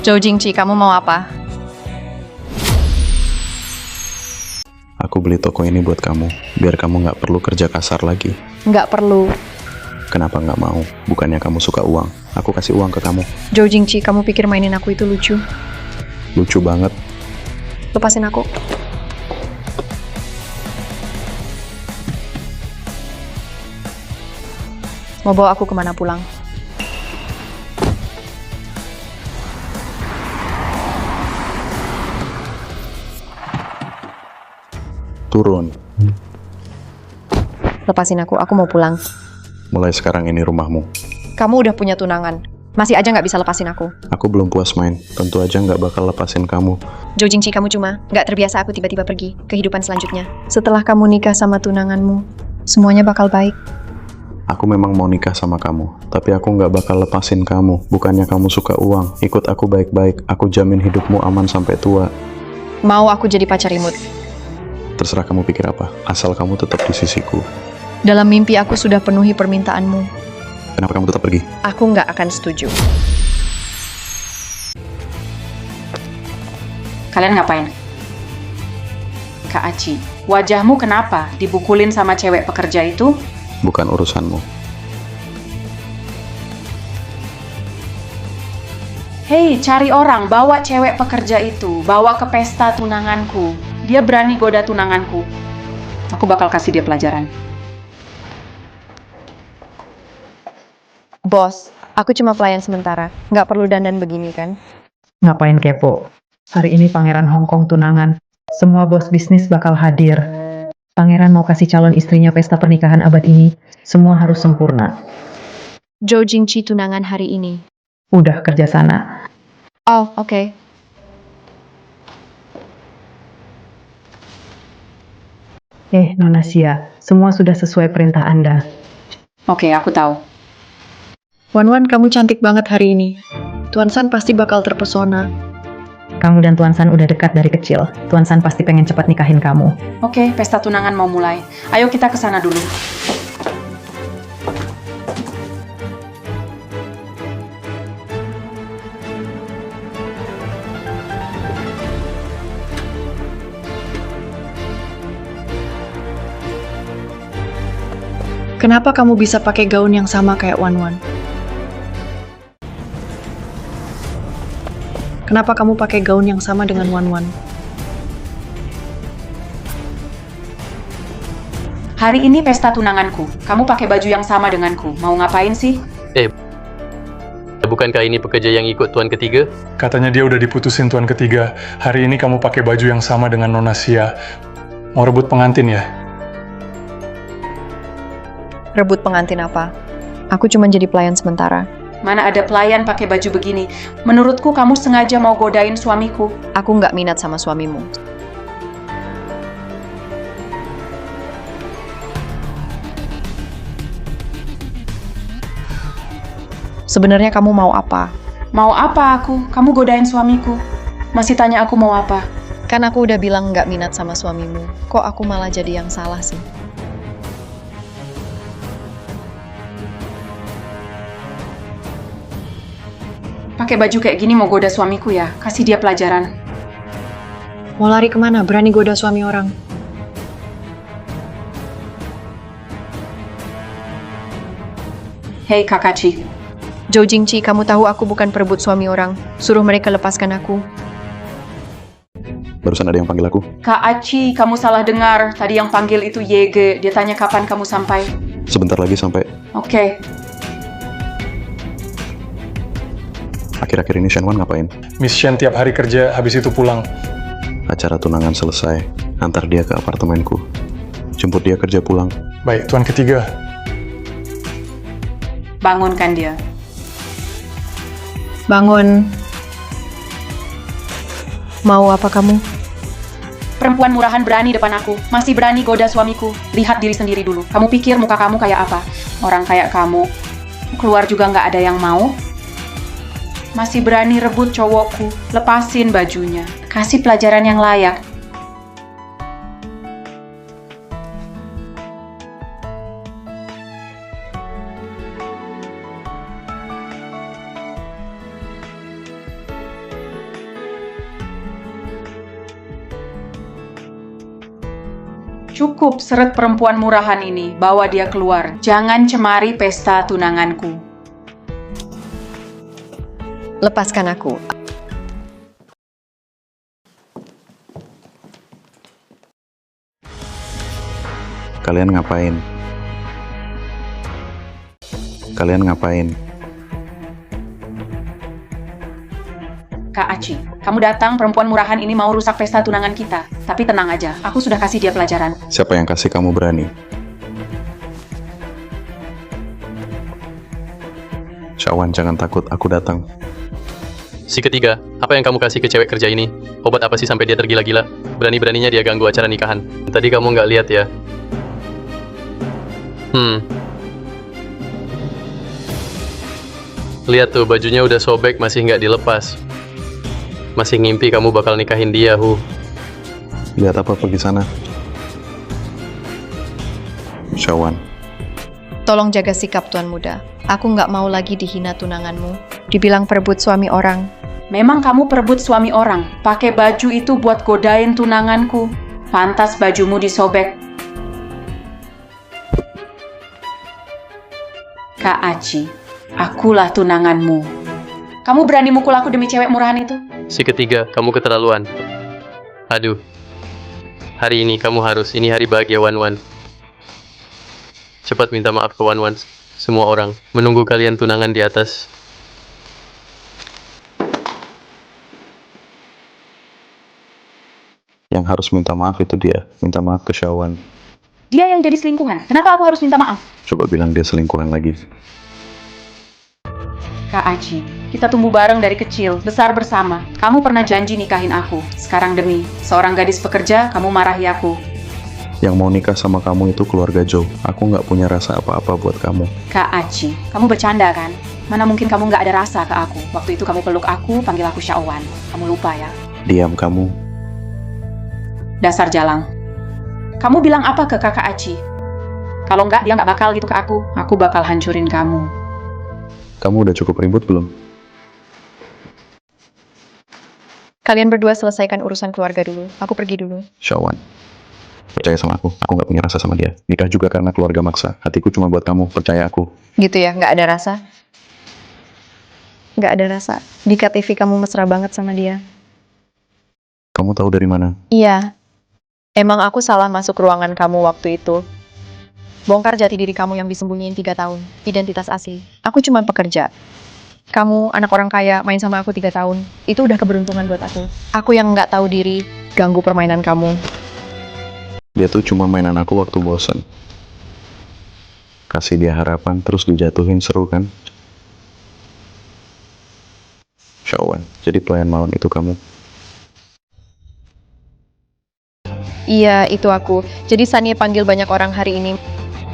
Zhou Jingqi, kamu mau apa? Aku beli toko ini buat kamu. Biar kamu nggak perlu kerja kasar lagi. Nggak perlu. Kenapa nggak mau? Bukannya kamu suka uang. Aku kasih uang ke kamu. Zhou Jingqi, kamu pikir mainin aku itu lucu? Lucu banget. Lepasin aku. Mau bawa aku kemana pulang? Turun. Lepasin aku mau pulang. Mulai sekarang ini rumahmu. Kamu udah punya tunangan. Masih aja nggak bisa lepasin aku. Aku belum puas main. Tentu aja nggak bakal lepasin kamu. Jo Jingchi, kamu cuma nggak terbiasa aku tiba-tiba pergi kehidupan selanjutnya. Setelah kamu nikah sama tunanganmu, semuanya bakal baik. Aku memang mau nikah sama kamu, tapi aku nggak bakal lepasin kamu. Bukannya kamu suka uang, ikut aku baik-baik. Aku jamin hidupmu aman sampai tua. Mau aku jadi pacar imut? Terserah kamu pikir apa, asal kamu tetap di sisiku. Dalam mimpi aku sudah penuhi permintaanmu. Kenapa kamu tetap pergi? Aku nggak akan setuju. Kalian ngapain? Kak Aci, wajahmu kenapa dibukulin sama cewek pekerja itu? Bukan urusanmu. Hei, cari orang, bawa cewek pekerja itu, bawa ke pesta tunanganku. Dia berani goda tunanganku. Aku bakal kasih dia pelajaran. Bos, aku cuma pelayan sementara. Nggak perlu dandan begini kan? Ngapain kepo? Hari ini pangeran Hongkong tunangan. Semua bos bisnis bakal hadir. Pangeran mau kasih calon istrinya pesta pernikahan abad ini. Semua harus sempurna. Jo Jingchi tunangan hari ini. Udah kerja sana. Oh, oke. Nona Xia, semua sudah sesuai perintah Anda. Oke, aku tahu. Wan, kamu cantik banget hari ini. Tuan San pasti bakal terpesona. Kamu dan Tuan San udah dekat dari kecil. Tuan San pasti pengen cepat nikahin kamu. Oke, pesta tunangan mau mulai. Ayo kita ke sana dulu. Kenapa kamu bisa pakai gaun yang sama kayak Wan? Kenapa kamu pakai gaun yang sama dengan Wan? Hari ini pesta tunanganku. Kamu pakai baju yang sama denganku. Mau ngapain sih? Bukankah ini pekerja yang ikut tuan ketiga? Katanya dia udah diputusin tuan ketiga. Hari ini kamu pakai baju yang sama dengan Nona Xia. Mau rebut pengantin ya? Rebut pengantin apa? Aku cuma jadi pelayan sementara. Mana ada pelayan pakai baju begini? Menurutku kamu sengaja mau godain suamiku. Aku nggak minat sama suamimu. Sebenarnya kamu mau apa? Mau apa aku? Kamu godain suamiku. Masih tanya aku mau apa? Kan aku udah bilang nggak minat sama suamimu. Kok aku malah jadi yang salah sih? Pakai baju kayak gini mau goda suamiku ya? Kasih dia pelajaran. Mau lari kemana? Berani goda suami orang. Hei Kak Aci, Jo Jingchi, kamu tahu aku bukan perebut suami orang. Suruh mereka lepaskan aku. Barusan ada yang panggil aku. Kak Aci, kamu salah dengar. Tadi yang panggil itu Yege. Dia tanya kapan kamu sampai. Sebentar lagi sampai. Oke. Akhir-akhir ini Shenwan ngapain? Miss Shen tiap hari kerja, habis itu pulang. Acara tunangan selesai. Antar dia ke apartemenku. Jemput dia kerja pulang. Baik, tuan ketiga. Bangunkan dia. Bangun. Mau apa kamu? Perempuan murahan berani depan aku. Masih berani goda suamiku. Lihat diri sendiri dulu. Kamu pikir muka kamu kayak apa? Orang kayak kamu. Keluar juga nggak ada yang mau. Masih berani rebut cowokku. Lepasin bajunya. Kasih pelajaran yang layak. Cukup seret perempuan murahan ini, bawa dia keluar. Jangan cemari pesta tunanganku. Lepaskan aku. Kalian ngapain? Kalian ngapain? Kak Aci, kamu datang perempuan murahan ini mau rusak pesta tunangan kita. Tapi tenang aja, aku sudah kasih dia pelajaran. Siapa yang kasih kamu berani? Shawan. Syawan, jangan takut, aku datang. Si ketiga, apa yang kamu kasih ke cewek kerja ini? Obat apa sih sampai dia tergila-gila? Berani-beraninya dia ganggu acara nikahan. Tadi kamu nggak lihat ya? Lihat tuh, bajunya udah sobek, masih nggak dilepas. Masih ngimpi kamu bakal nikahin dia, Lihat apa pergi sana? Syawan, Tolong jaga sikap Tuan Muda. Aku nggak mau lagi dihina tunanganmu. Dibilang perebut suami orang. Memang kamu perebut suami orang. Pakai baju itu buat godain tunanganku. Pantas bajumu disobek. Kak Aci, akulah tunanganmu. Kamu berani mukul aku demi cewek murahan itu? Si ketiga, kamu keterlaluan. Aduh. Hari ini kamu harus, ini hari bahagia Wan-Wan. Cepat minta maaf ke Wan-Wan. Semua orang menunggu kalian tunangan di atas. yang harus minta maaf itu dia. Minta maaf ke Syawan. Dia yang jadi selingkuhan. Kenapa aku harus minta maaf? Coba bilang dia selingkuhan lagi. Kak Aci, kita tumbuh bareng dari kecil, besar bersama. Kamu pernah janji nikahin aku. Sekarang demi seorang gadis pekerja, kamu marahi aku. Yang mau nikah sama kamu itu keluarga Joe. Aku nggak punya rasa apa-apa buat kamu. Kak Aci, kamu bercanda kan? Mana mungkin kamu nggak ada rasa ke aku? Waktu itu kamu peluk aku, panggil aku Syawan. Kamu lupa ya? Diam kamu. Dasar jalang. Kamu bilang apa ke kakak Aci? Kalau nggak, dia nggak bakal gitu ke aku. Aku bakal hancurin kamu. Kamu udah cukup ribut belum? Kalian berdua selesaikan urusan keluarga dulu. Aku pergi dulu. Syawan, percaya sama aku nggak punya rasa sama dia. Nikah juga karena keluarga maksa. Hatiku cuma buat kamu, percaya aku. Gitu ya, nggak ada rasa? Nggak ada rasa. Di KTV kamu mesra banget sama dia. Kamu tahu dari mana? Iya. Emang aku salah masuk ruangan kamu waktu itu. Bongkar jati diri kamu yang disembunyiin 3 tahun. Identitas asli. Aku cuma pekerja. Kamu anak orang kaya, main sama aku 3 tahun. Itu udah keberuntungan buat aku. Aku yang nggak tahu diri, ganggu permainan kamu. Dia tuh cuma mainan aku waktu bosen. Kasih dia harapan, terus dijatuhin, seru kan? Syawan, jadi pelayan malam itu kamu. Iya, itu aku. Jadi Sania panggil banyak orang hari ini.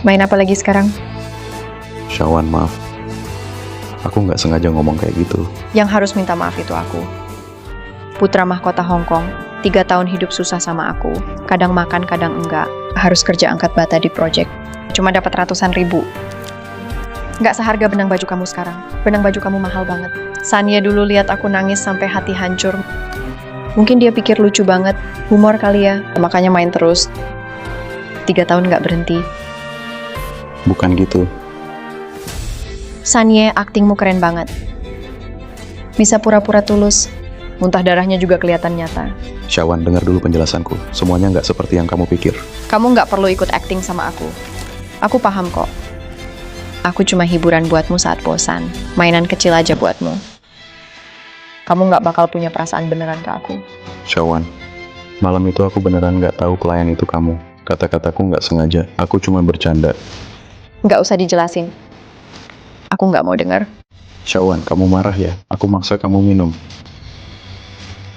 Main apa lagi sekarang? Syawan, maaf. Aku nggak sengaja ngomong kayak gitu. Yang harus minta maaf itu aku. Putra mahkota Hong Kong, 3 tahun hidup susah sama aku. Kadang makan, kadang enggak. Harus kerja angkat bata di project. Cuma dapat ratusan ribu. Nggak seharga benang baju kamu sekarang. Benang baju kamu mahal banget. Sania dulu lihat aku nangis sampai hati hancur. Mungkin dia pikir lucu banget. Humor kali ya. Makanya main terus. 3 tahun nggak berhenti. Bukan gitu. Sania, aktingmu keren banget. Bisa pura-pura tulus. Muntah darahnya juga kelihatan nyata. Syawan, dengar dulu penjelasanku. Semuanya nggak seperti yang kamu pikir. Kamu nggak perlu ikut acting sama aku. Aku paham kok. Aku cuma hiburan buatmu saat bosan. Mainan kecil aja buatmu. Kamu nggak bakal punya perasaan beneran ke aku. Syawan, malam itu aku beneran nggak tahu pelayan itu kamu. Kata-kataku nggak sengaja. Aku cuma bercanda. Nggak usah dijelasin. Aku nggak mau dengar. Syawan, kamu marah ya? Aku maksa kamu minum.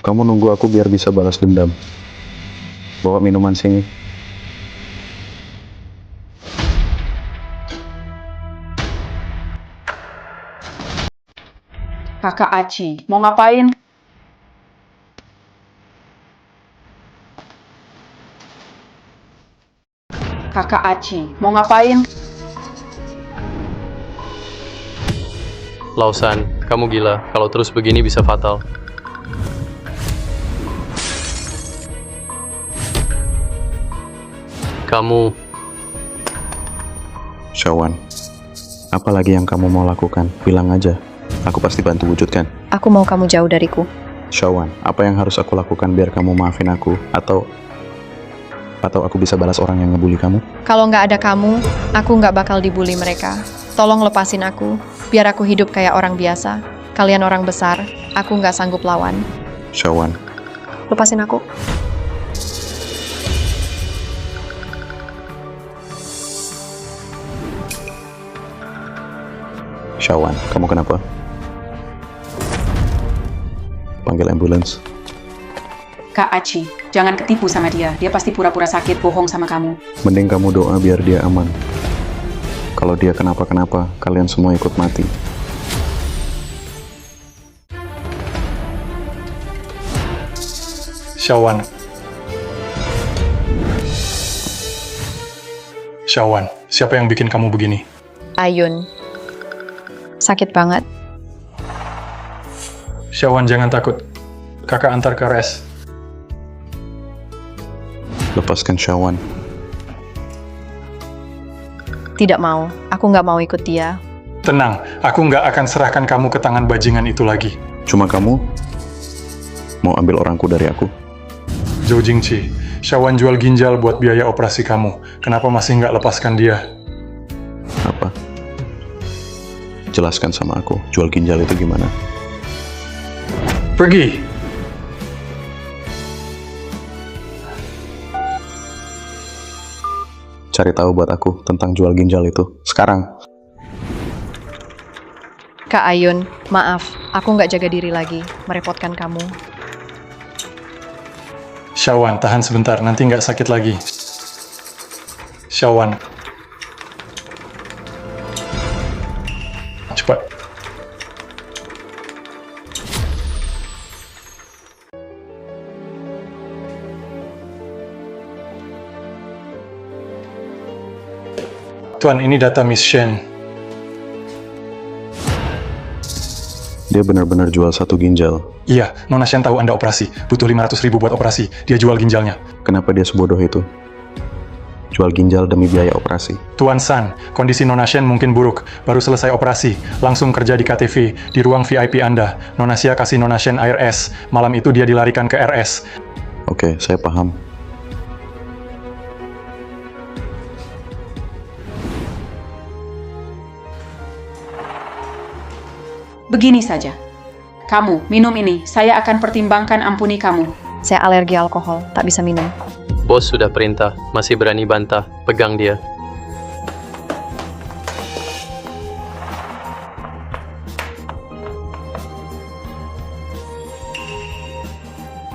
Kamu nunggu aku biar bisa balas dendam. Bawa minuman sini. Kakak Aci, mau ngapain? Kakak Aci, mau ngapain? Lausan, kamu gila. Kalau terus begini bisa fatal. Kamu... Syawan, apa lagi yang kamu mau lakukan? Bilang aja. Aku pasti bantu wujudkan. Aku mau kamu jauh dariku. Syawan, apa yang harus aku lakukan biar kamu maafin aku? Atau aku bisa balas orang yang ngebully kamu? Kalau nggak ada kamu, aku nggak bakal dibully mereka. Tolong lepasin aku, biar aku hidup kayak orang biasa. Kalian orang besar, aku nggak sanggup lawan. Syawan, Lepasin aku. Shawan, kamu kenapa? Panggil ambulans. Kak Aci, jangan ketipu sama dia. Dia pasti pura-pura sakit, bohong sama kamu. Mending kamu doa biar dia aman. Kalau dia kenapa-kenapa, kalian semua ikut mati. Shawan. Shawan, siapa yang bikin kamu begini? Ayun. Sakit banget. Shawan, jangan takut. Kakak antar ke res. Lepaskan Shawan. Tidak mau. Aku nggak mau ikut dia. Tenang, aku nggak akan serahkan kamu ke tangan bajingan itu lagi. Cuma kamu mau ambil orangku dari aku? Zhou Jingqi, Shawan jual ginjal buat biaya operasi kamu. Kenapa masih nggak lepaskan dia? Apa? Jelaskan sama aku, jual ginjal itu gimana? Pergi! Cari tahu buat aku tentang jual ginjal itu. Sekarang. Kak Ayun, maaf. Aku nggak jaga diri lagi. Merepotkan kamu. Shawan, tahan sebentar, nanti nggak sakit lagi. Shawan. Cepat. Tuan, ini data Miss Shen. Dia benar-benar jual satu ginjal. Iya, Nona Shen tahu Anda operasi. Butuh 500.000 buat operasi. Dia jual ginjalnya. Kenapa dia sebodoh itu? Jual ginjal demi biaya operasi. Tuan San, kondisi Nona Shen mungkin buruk. Baru selesai operasi. Langsung kerja di KTV, di ruang VIP Anda. Nona Xia kasih Nona Shen air es. Malam itu dia dilarikan ke RS. Oke, saya paham. Begini saja. Kamu, minum ini. Saya akan pertimbangkan ampuni kamu. Saya alergi alkohol, tak bisa minum. Bos sudah perintah, masih berani bantah. Pegang dia.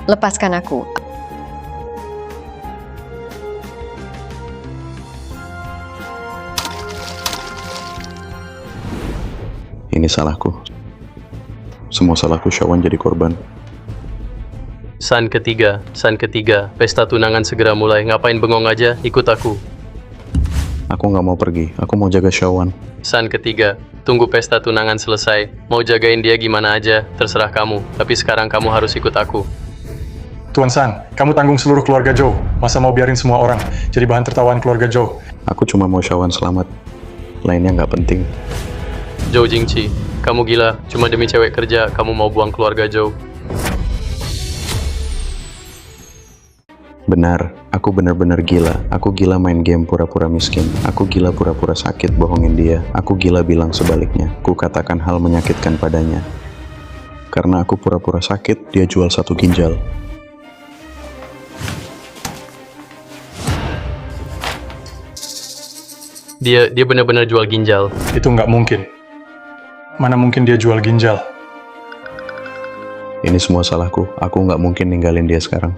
Lepaskan aku. Ini salahku. Semua salahku, Shawan jadi korban. San ketiga, pesta tunangan segera mulai. Ngapain bengong aja, ikut aku. Aku nggak mau pergi, aku mau jaga Shawan. San ketiga, tunggu pesta tunangan selesai. Mau jagain dia gimana aja, terserah kamu. Tapi sekarang kamu harus ikut aku. Tuan San, kamu tanggung seluruh keluarga Zhou. Masa mau biarin semua orang jadi bahan tertawaan keluarga Zhou? Aku cuma mau Shawan selamat. Lainnya nggak penting. Zhou Jingqi, kamu gila. Cuma demi cewek kerja, kamu mau buang keluarga Zhou. Benar, aku benar-benar gila. Aku gila main game pura-pura miskin. Aku gila pura-pura sakit bohongin dia. Aku gila bilang sebaliknya. Ku katakan hal menyakitkan padanya. Karena aku pura-pura sakit, dia jual satu ginjal. Dia benar-benar jual ginjal. Itu nggak mungkin. Mana mungkin dia jual ginjal? Ini semua salahku. Aku nggak mungkin ninggalin dia sekarang.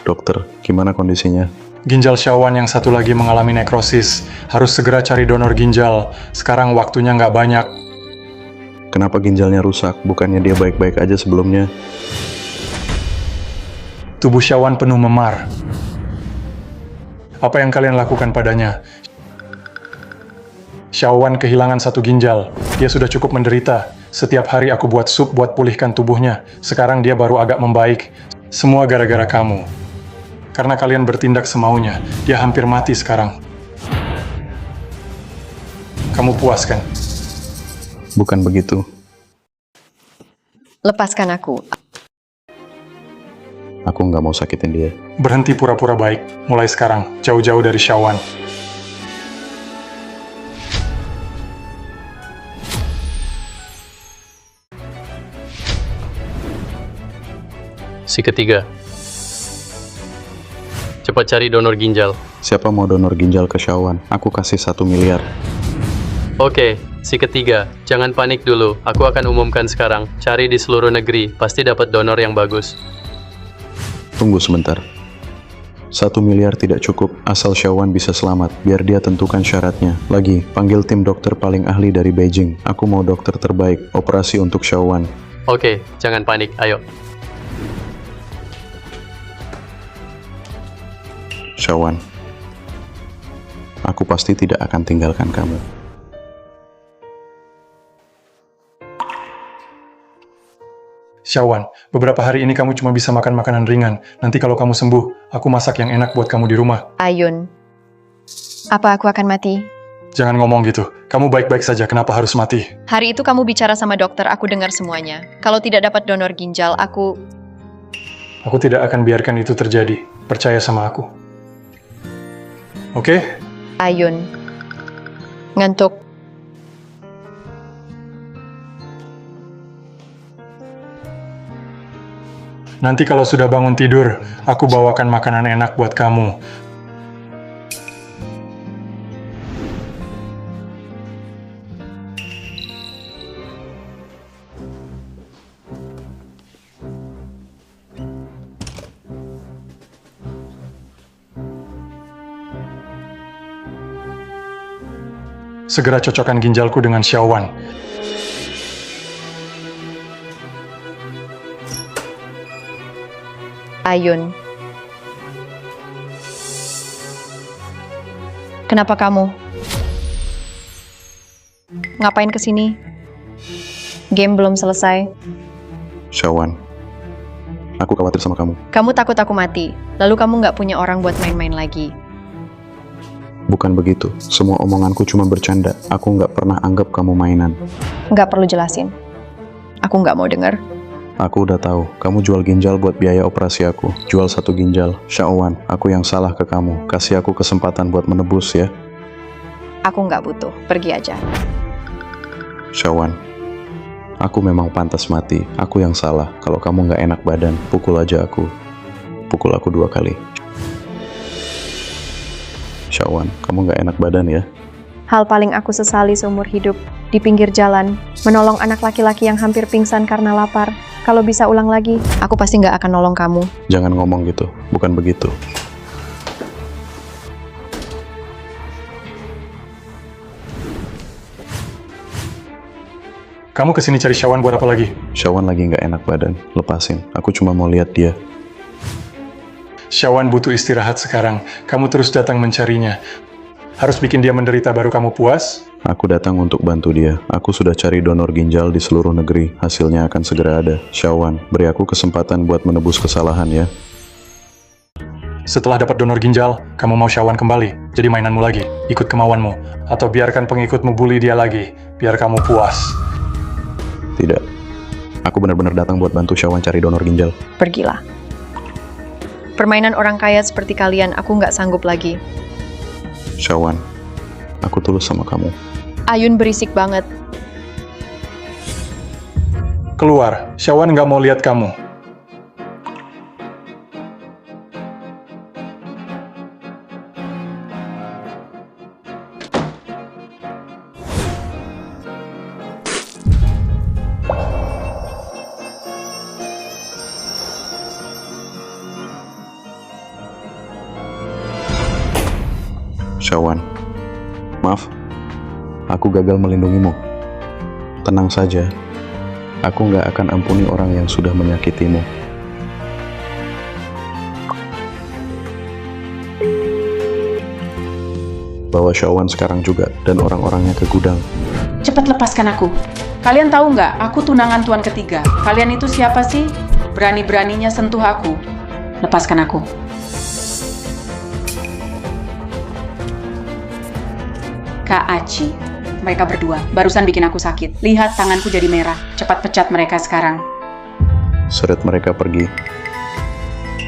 Dokter, gimana kondisinya? Ginjal Shawan yang satu lagi mengalami nekrosis. Harus segera cari donor ginjal. Sekarang waktunya nggak banyak. Kenapa ginjalnya rusak? Bukannya dia baik-baik aja sebelumnya? Tubuh Shawan penuh memar. Apa yang kalian lakukan padanya? Shawan kehilangan satu ginjal. Dia sudah cukup menderita. Setiap hari aku buat sup buat pulihkan tubuhnya. Sekarang dia baru agak membaik. Semua gara-gara kamu. Karena kalian bertindak semaunya. Dia hampir mati sekarang. Kamu puas kan? Bukan begitu. Lepaskan aku. Aku nggak mau sakitin dia. Berhenti pura-pura baik. Mulai sekarang, jauh-jauh dari Shawan. Si ketiga. Cepat cari donor ginjal. Siapa mau donor ginjal ke Shawan? Aku kasih 1 miliar. Oke, si ketiga, jangan panik dulu. Aku akan umumkan sekarang. Cari di seluruh negeri, pasti dapat donor yang bagus. Tunggu sebentar. 1 miliar tidak cukup, asal Shawan bisa selamat. Biar dia tentukan syaratnya. Lagi, panggil tim dokter paling ahli dari Beijing. Aku mau dokter terbaik, operasi untuk Shawan. Oke, jangan panik, ayo. Shawan, aku pasti tidak akan tinggalkan kamu. Shawan, beberapa hari ini kamu cuma bisa makan makanan ringan. Nanti kalau kamu sembuh, aku masak yang enak buat kamu di rumah. Ayun, apa aku akan mati? Jangan ngomong gitu. Kamu baik-baik saja, kenapa harus mati? Hari itu kamu bicara sama dokter, aku dengar semuanya. Kalau tidak dapat donor ginjal, aku tidak akan biarkan itu terjadi. Percaya sama aku. Oke? Ayun, ngantuk. Nanti kalau sudah bangun tidur, aku bawakan makanan enak buat kamu. Segera cocokkan ginjalku dengan Shawan. Ayun, kenapa kamu? Ngapain kesini? Game belum selesai. Shawan, aku khawatir sama kamu. Kamu takut aku mati, lalu kamu nggak punya orang buat main-main lagi. Bukan begitu, semua omonganku cuma bercanda. Aku nggak pernah anggap kamu mainan. Nggak perlu jelasin. Aku nggak mau dengar. Aku udah tahu, kamu jual ginjal buat biaya operasi aku. Jual 1 ginjal. Shawan, aku yang salah ke kamu. Kasih aku kesempatan buat menebus ya. Aku nggak butuh, pergi aja. Shawan, aku memang pantas mati. Aku yang salah. Kalau kamu nggak enak badan, pukul aja aku. Pukul aku 2 kali. Shawan, kamu nggak enak badan ya? Hal paling aku sesali seumur hidup, di pinggir jalan, menolong anak laki-laki yang hampir pingsan karena lapar. Kalau bisa ulang lagi, aku pasti nggak akan nolong kamu. Jangan ngomong gitu, bukan begitu. Kamu kesini cari Shawan buat apa lagi? Shawan lagi nggak enak badan, lepasin. Aku cuma mau lihat dia. Shawan butuh istirahat sekarang. Kamu terus datang mencarinya. Harus bikin dia menderita baru kamu puas? Aku datang untuk bantu dia. Aku sudah cari donor ginjal di seluruh negeri. Hasilnya akan segera ada. Shawan, beri aku kesempatan buat menebus kesalahan ya. Setelah dapat donor ginjal, kamu mau Shawan kembali. Jadi mainanmu lagi. Ikut kemauanmu. Atau biarkan pengikutmu bully dia lagi. Biar kamu puas. Tidak. Aku benar-benar datang buat bantu Shawan cari donor ginjal. Pergilah. Permainan orang kaya seperti kalian, aku nggak sanggup lagi. Shawan, aku tulus sama kamu. Ayun berisik banget. Keluar. Shawan nggak mau lihat kamu. Shawan, maaf, aku gagal melindungimu. Tenang saja, aku nggak akan ampuni orang yang sudah menyakitimu. Bawa Shawan sekarang juga, dan orang-orangnya ke gudang. Cepat lepaskan aku. Kalian tahu nggak, aku tunangan tuan ketiga. Kalian itu siapa sih? Berani-beraninya sentuh aku. Lepaskan aku. Kak Aci, mereka berdua barusan bikin aku sakit. Lihat tanganku jadi merah. Cepat pecat mereka sekarang. Seret mereka pergi.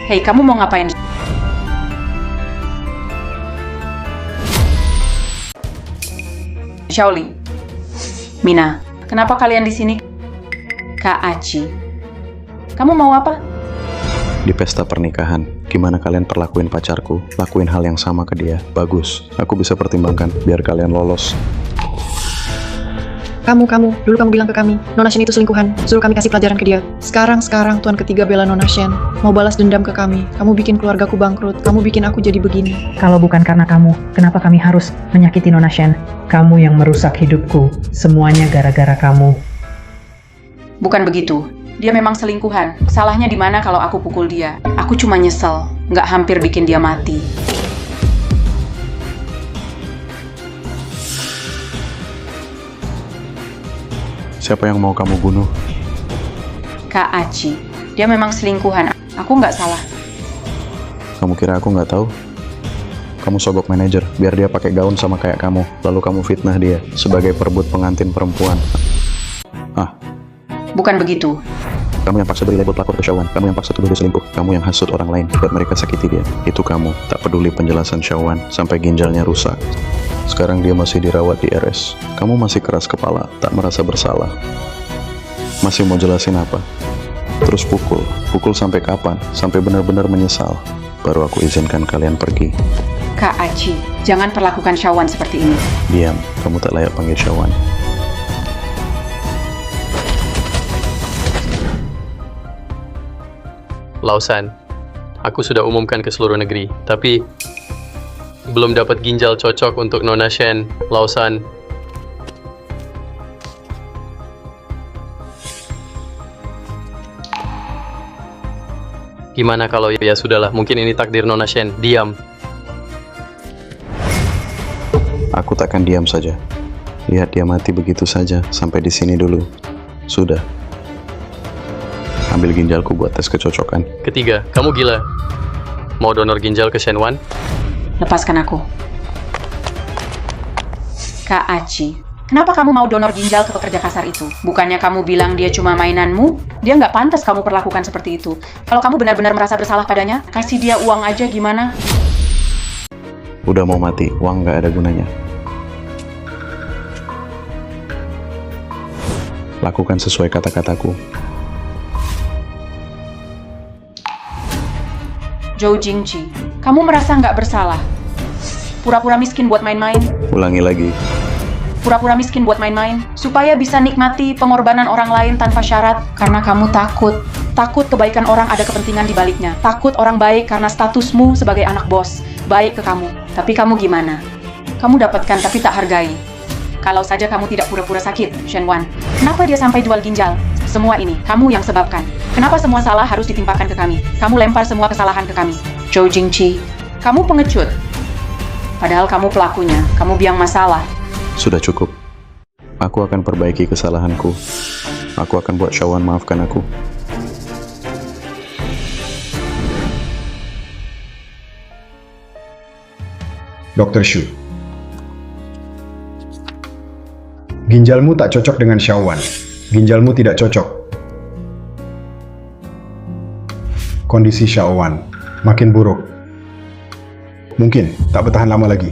Hei, kamu mau ngapain? Shaolin, Mina, kenapa kalian di sini? Kak Aci, kamu mau apa? Di pesta pernikahan, Gimana kalian perlakuin pacarku? Lakuin hal yang sama ke dia. Bagus, aku bisa pertimbangkan biar kalian lolos. Kamu, dulu kamu bilang ke kami, Nona Shen itu selingkuhan, suruh kami kasih pelajaran ke dia. Sekarang, tuan ketiga bela Nona Shen, mau balas dendam ke kami. Kamu bikin keluargaku bangkrut, kamu bikin aku jadi begini. Kalau bukan karena kamu, kenapa kami harus menyakiti Nona Shen? Kamu yang merusak hidupku. Semuanya gara-gara kamu. Bukan begitu. Dia memang selingkuhan. Salahnya di mana kalau aku pukul dia? Aku cuma nyesel, nggak hampir bikin dia mati. Siapa yang mau kamu bunuh? Kak Aci, dia memang selingkuhan. Aku nggak salah. Kamu kira aku nggak tahu? Kamu sogok manajer, biar dia pakai gaun sama kayak kamu. Lalu kamu fitnah dia sebagai perebut pengantin perempuan. Bukan begitu. Kamu yang paksa beri label pelakor ke Shawan. Kamu yang paksa tuduh dia selingkuh. Kamu yang hasut orang lain buat mereka sakiti dia. Itu kamu. Tak peduli penjelasan Shawan sampai ginjalnya rusak. Sekarang dia masih dirawat di RS. Kamu masih keras kepala, tak merasa bersalah. Masih mau jelasin apa? Terus pukul. Pukul sampai kapan? Sampai benar-benar menyesal. Baru aku izinkan kalian pergi. Kak Aci, jangan perlakukan Shawan seperti ini. Diam, kamu tak layak panggil Shawan. Lausan, aku sudah umumkan ke seluruh negeri, tapi belum dapat ginjal cocok untuk Nona Shen. Lausan, gimana kalau ya sudahlah, mungkin ini takdir Nona Shen. Diam. Aku takkan diam saja. Lihat dia mati begitu saja. Sampai di sini dulu. Sudah. Ambil ginjalku buat tes kecocokan. Ketiga, kamu gila. Mau donor ginjal ke Shen Wan? Lepaskan aku. Kak Aci, kenapa kamu mau donor ginjal ke pekerja kasar itu? Bukannya kamu bilang dia cuma mainanmu? Dia nggak pantas kamu perlakukan seperti itu. Kalau kamu benar-benar merasa bersalah padanya, kasih dia uang aja gimana? Udah mau mati, uang nggak ada gunanya. Lakukan sesuai kata-kataku. Zhou Jingqi, kamu merasa nggak bersalah? Pura-pura miskin buat main-main? Ulangi lagi. Pura-pura miskin buat main-main? Supaya bisa nikmati pengorbanan orang lain tanpa syarat? Karena kamu takut. Takut kebaikan orang ada kepentingan di baliknya. Takut orang baik karena statusmu sebagai anak bos. Baik ke kamu. Tapi kamu gimana? Kamu dapatkan tapi tak hargai. Kalau saja kamu tidak pura-pura sakit, Shen Wan. Kenapa dia sampai jual ginjal? Semua ini, kamu yang sebabkan. Kenapa semua salah harus ditimpakan ke kami? Kamu lempar semua kesalahan ke kami. Zhou Jingqi, kamu pengecut. Padahal kamu pelakunya, kamu biang masalah. Sudah cukup. Aku akan perbaiki kesalahanku. Aku akan buat Shawan maafkan aku. Dr. Shu. Ginjalmu tak cocok dengan Shawan. Ginjalmu tidak cocok. Kondisi Shawan makin buruk. Mungkin tak bertahan lama lagi.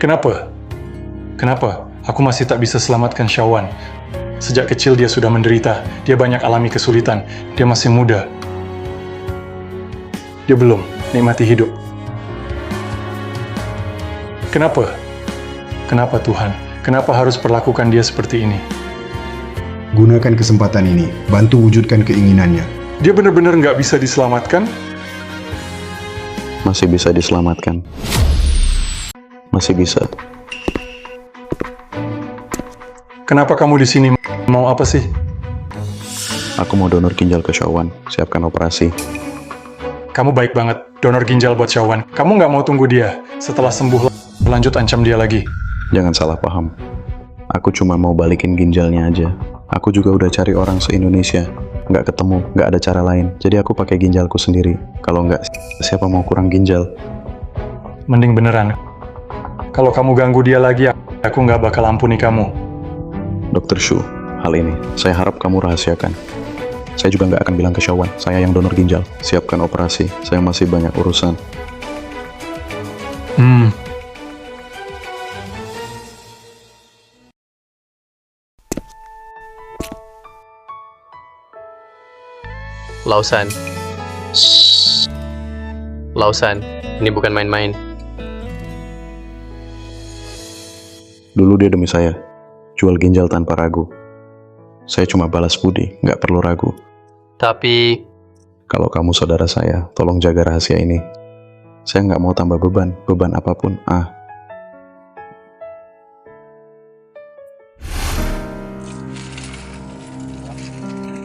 Kenapa? Kenapa? Aku masih tak bisa selamatkan Shawan. Sejak kecil dia sudah menderita. Dia banyak alami kesulitan. Dia masih muda. Dia belum nikmati hidup. Kenapa? Kenapa Tuhan? Kenapa harus perlakukan dia seperti ini? Gunakan kesempatan ini, bantu wujudkan keinginannya. Dia benar-benar nggak bisa diselamatkan? Masih bisa diselamatkan. Masih bisa. Kenapa kamu di sini? Mau apa sih? Aku mau donor ginjal ke Shawan. Siapkan operasi. Kamu baik banget. Donor ginjal buat Shawan. Kamu nggak mau tunggu dia. Setelah sembuh, lanjut ancam dia lagi. Jangan salah paham. Aku cuma mau balikin ginjalnya aja. Aku juga udah cari orang se-Indonesia. Nggak ketemu, nggak ada cara lain. Jadi aku pakai ginjalku sendiri. Kalau nggak, siapa mau kurang ginjal? Mending beneran. Kalau kamu ganggu dia lagi, aku nggak bakal ampuni kamu. Dr. Shu, hal ini saya harap kamu rahasiakan. Saya juga nggak akan bilang ke Shawan, saya yang donor ginjal. Siapkan operasi, saya masih banyak urusan. Lausan. Lausan, ini bukan main-main. Dulu dia demi saya, jual ginjal tanpa ragu. Saya cuma balas budi, nggak perlu ragu. Tapi, Kalau kamu saudara saya, tolong jaga rahasia ini. Saya nggak mau tambah beban apapun.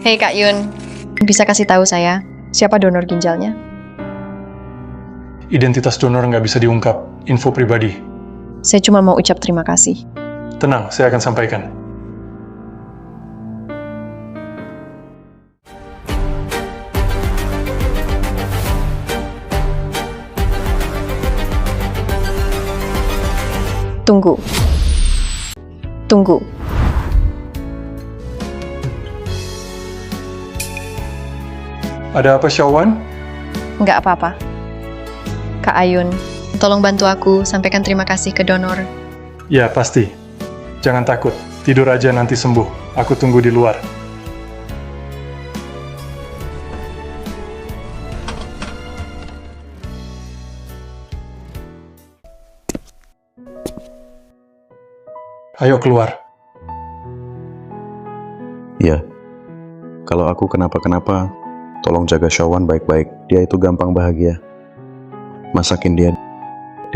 Hei Kak Yun, bisa kasih tahu saya siapa donor ginjalnya? Identitas donor nggak bisa diungkap, info pribadi. Saya cuma mau ucap terima kasih. Tenang, saya akan sampaikan. Tunggu. Ada apa, Syawan? Nggak apa-apa. Kak Ayun, tolong bantu aku sampaikan terima kasih ke donor. Ya, pasti. Jangan takut, tidur aja nanti sembuh. Aku tunggu di luar. Ayo keluar. Ya, kalau aku kenapa-kenapa, tolong jaga Syawan baik-baik. Dia itu gampang bahagia. Masakin dia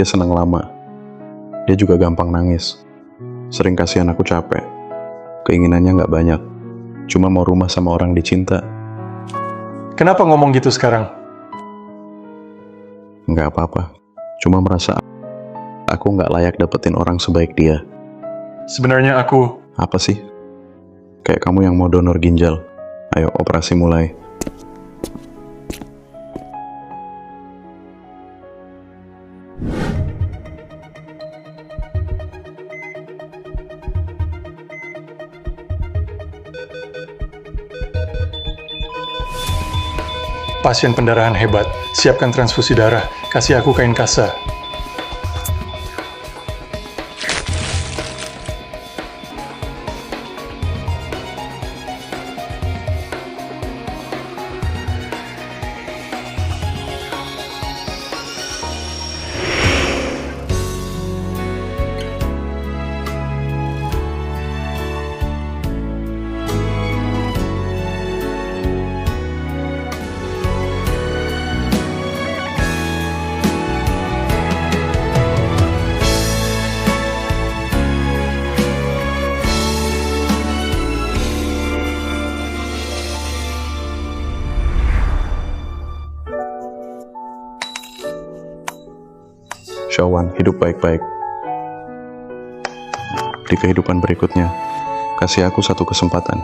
senang lama. Dia juga gampang nangis. Sering kasihan aku capek. Keinginannya nggak banyak. Cuma mau rumah sama orang dicinta. Kenapa ngomong gitu sekarang? Nggak apa-apa. Cuma merasa aku nggak layak dapetin orang sebaik dia. Sebenarnya aku... Apa sih? Kayak kamu yang mau donor ginjal. Ayo, operasi mulai. Pasien pendarahan hebat. Siapkan transfusi darah. Kasih aku kain kasa. Syawan, hidup baik-baik. Di kehidupan berikutnya, kasih aku satu kesempatan.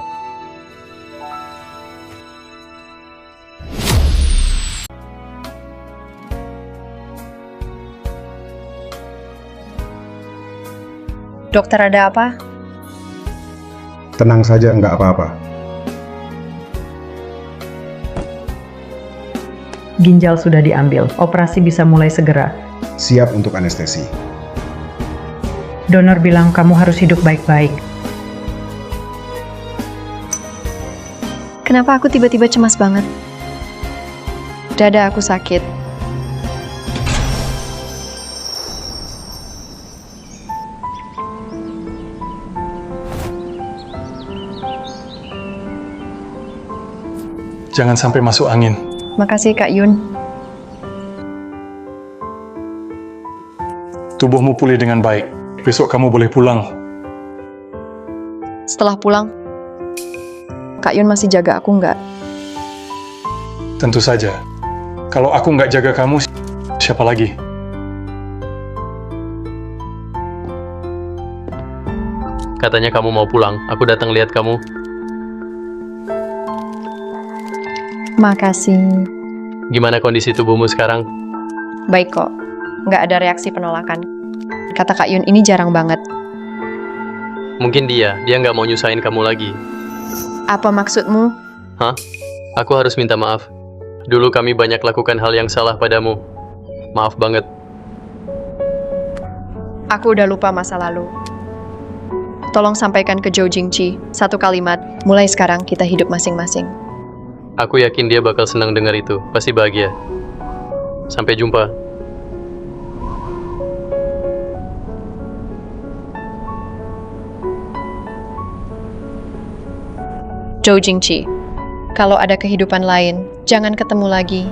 Dokter, ada apa? Tenang saja, nggak apa-apa. Ginjal sudah diambil, operasi bisa mulai segera. Siap untuk anestesi. Donor bilang kamu harus hidup baik-baik. Kenapa aku tiba-tiba cemas banget? Dada aku sakit. Jangan sampai masuk angin. Makasih Kak Yun. Tubuhmu pulih dengan baik. Besok kamu boleh pulang. Setelah pulang, Kak Yun masih jaga aku nggak? Tentu saja. Kalau aku nggak jaga kamu, siapa lagi? katanya kamu mau pulang. Aku datang lihat kamu. Makasih. Gimana kondisi tubuhmu sekarang? Baik kok. Nggak ada reaksi penolakan. Kata Kak Yun ini jarang banget. Mungkin dia nggak mau nyusahin kamu lagi. Apa maksudmu? Hah? Aku harus minta maaf. Dulu kami banyak lakukan hal yang salah padamu. Maaf banget. Aku udah lupa masa lalu. Tolong sampaikan ke Zhou Jingqi satu kalimat, mulai sekarang kita hidup masing-masing. Aku yakin dia bakal senang dengar itu. Pasti bahagia. Sampai jumpa. Zhou Jingqi, kalau ada kehidupan lain, jangan ketemu lagi.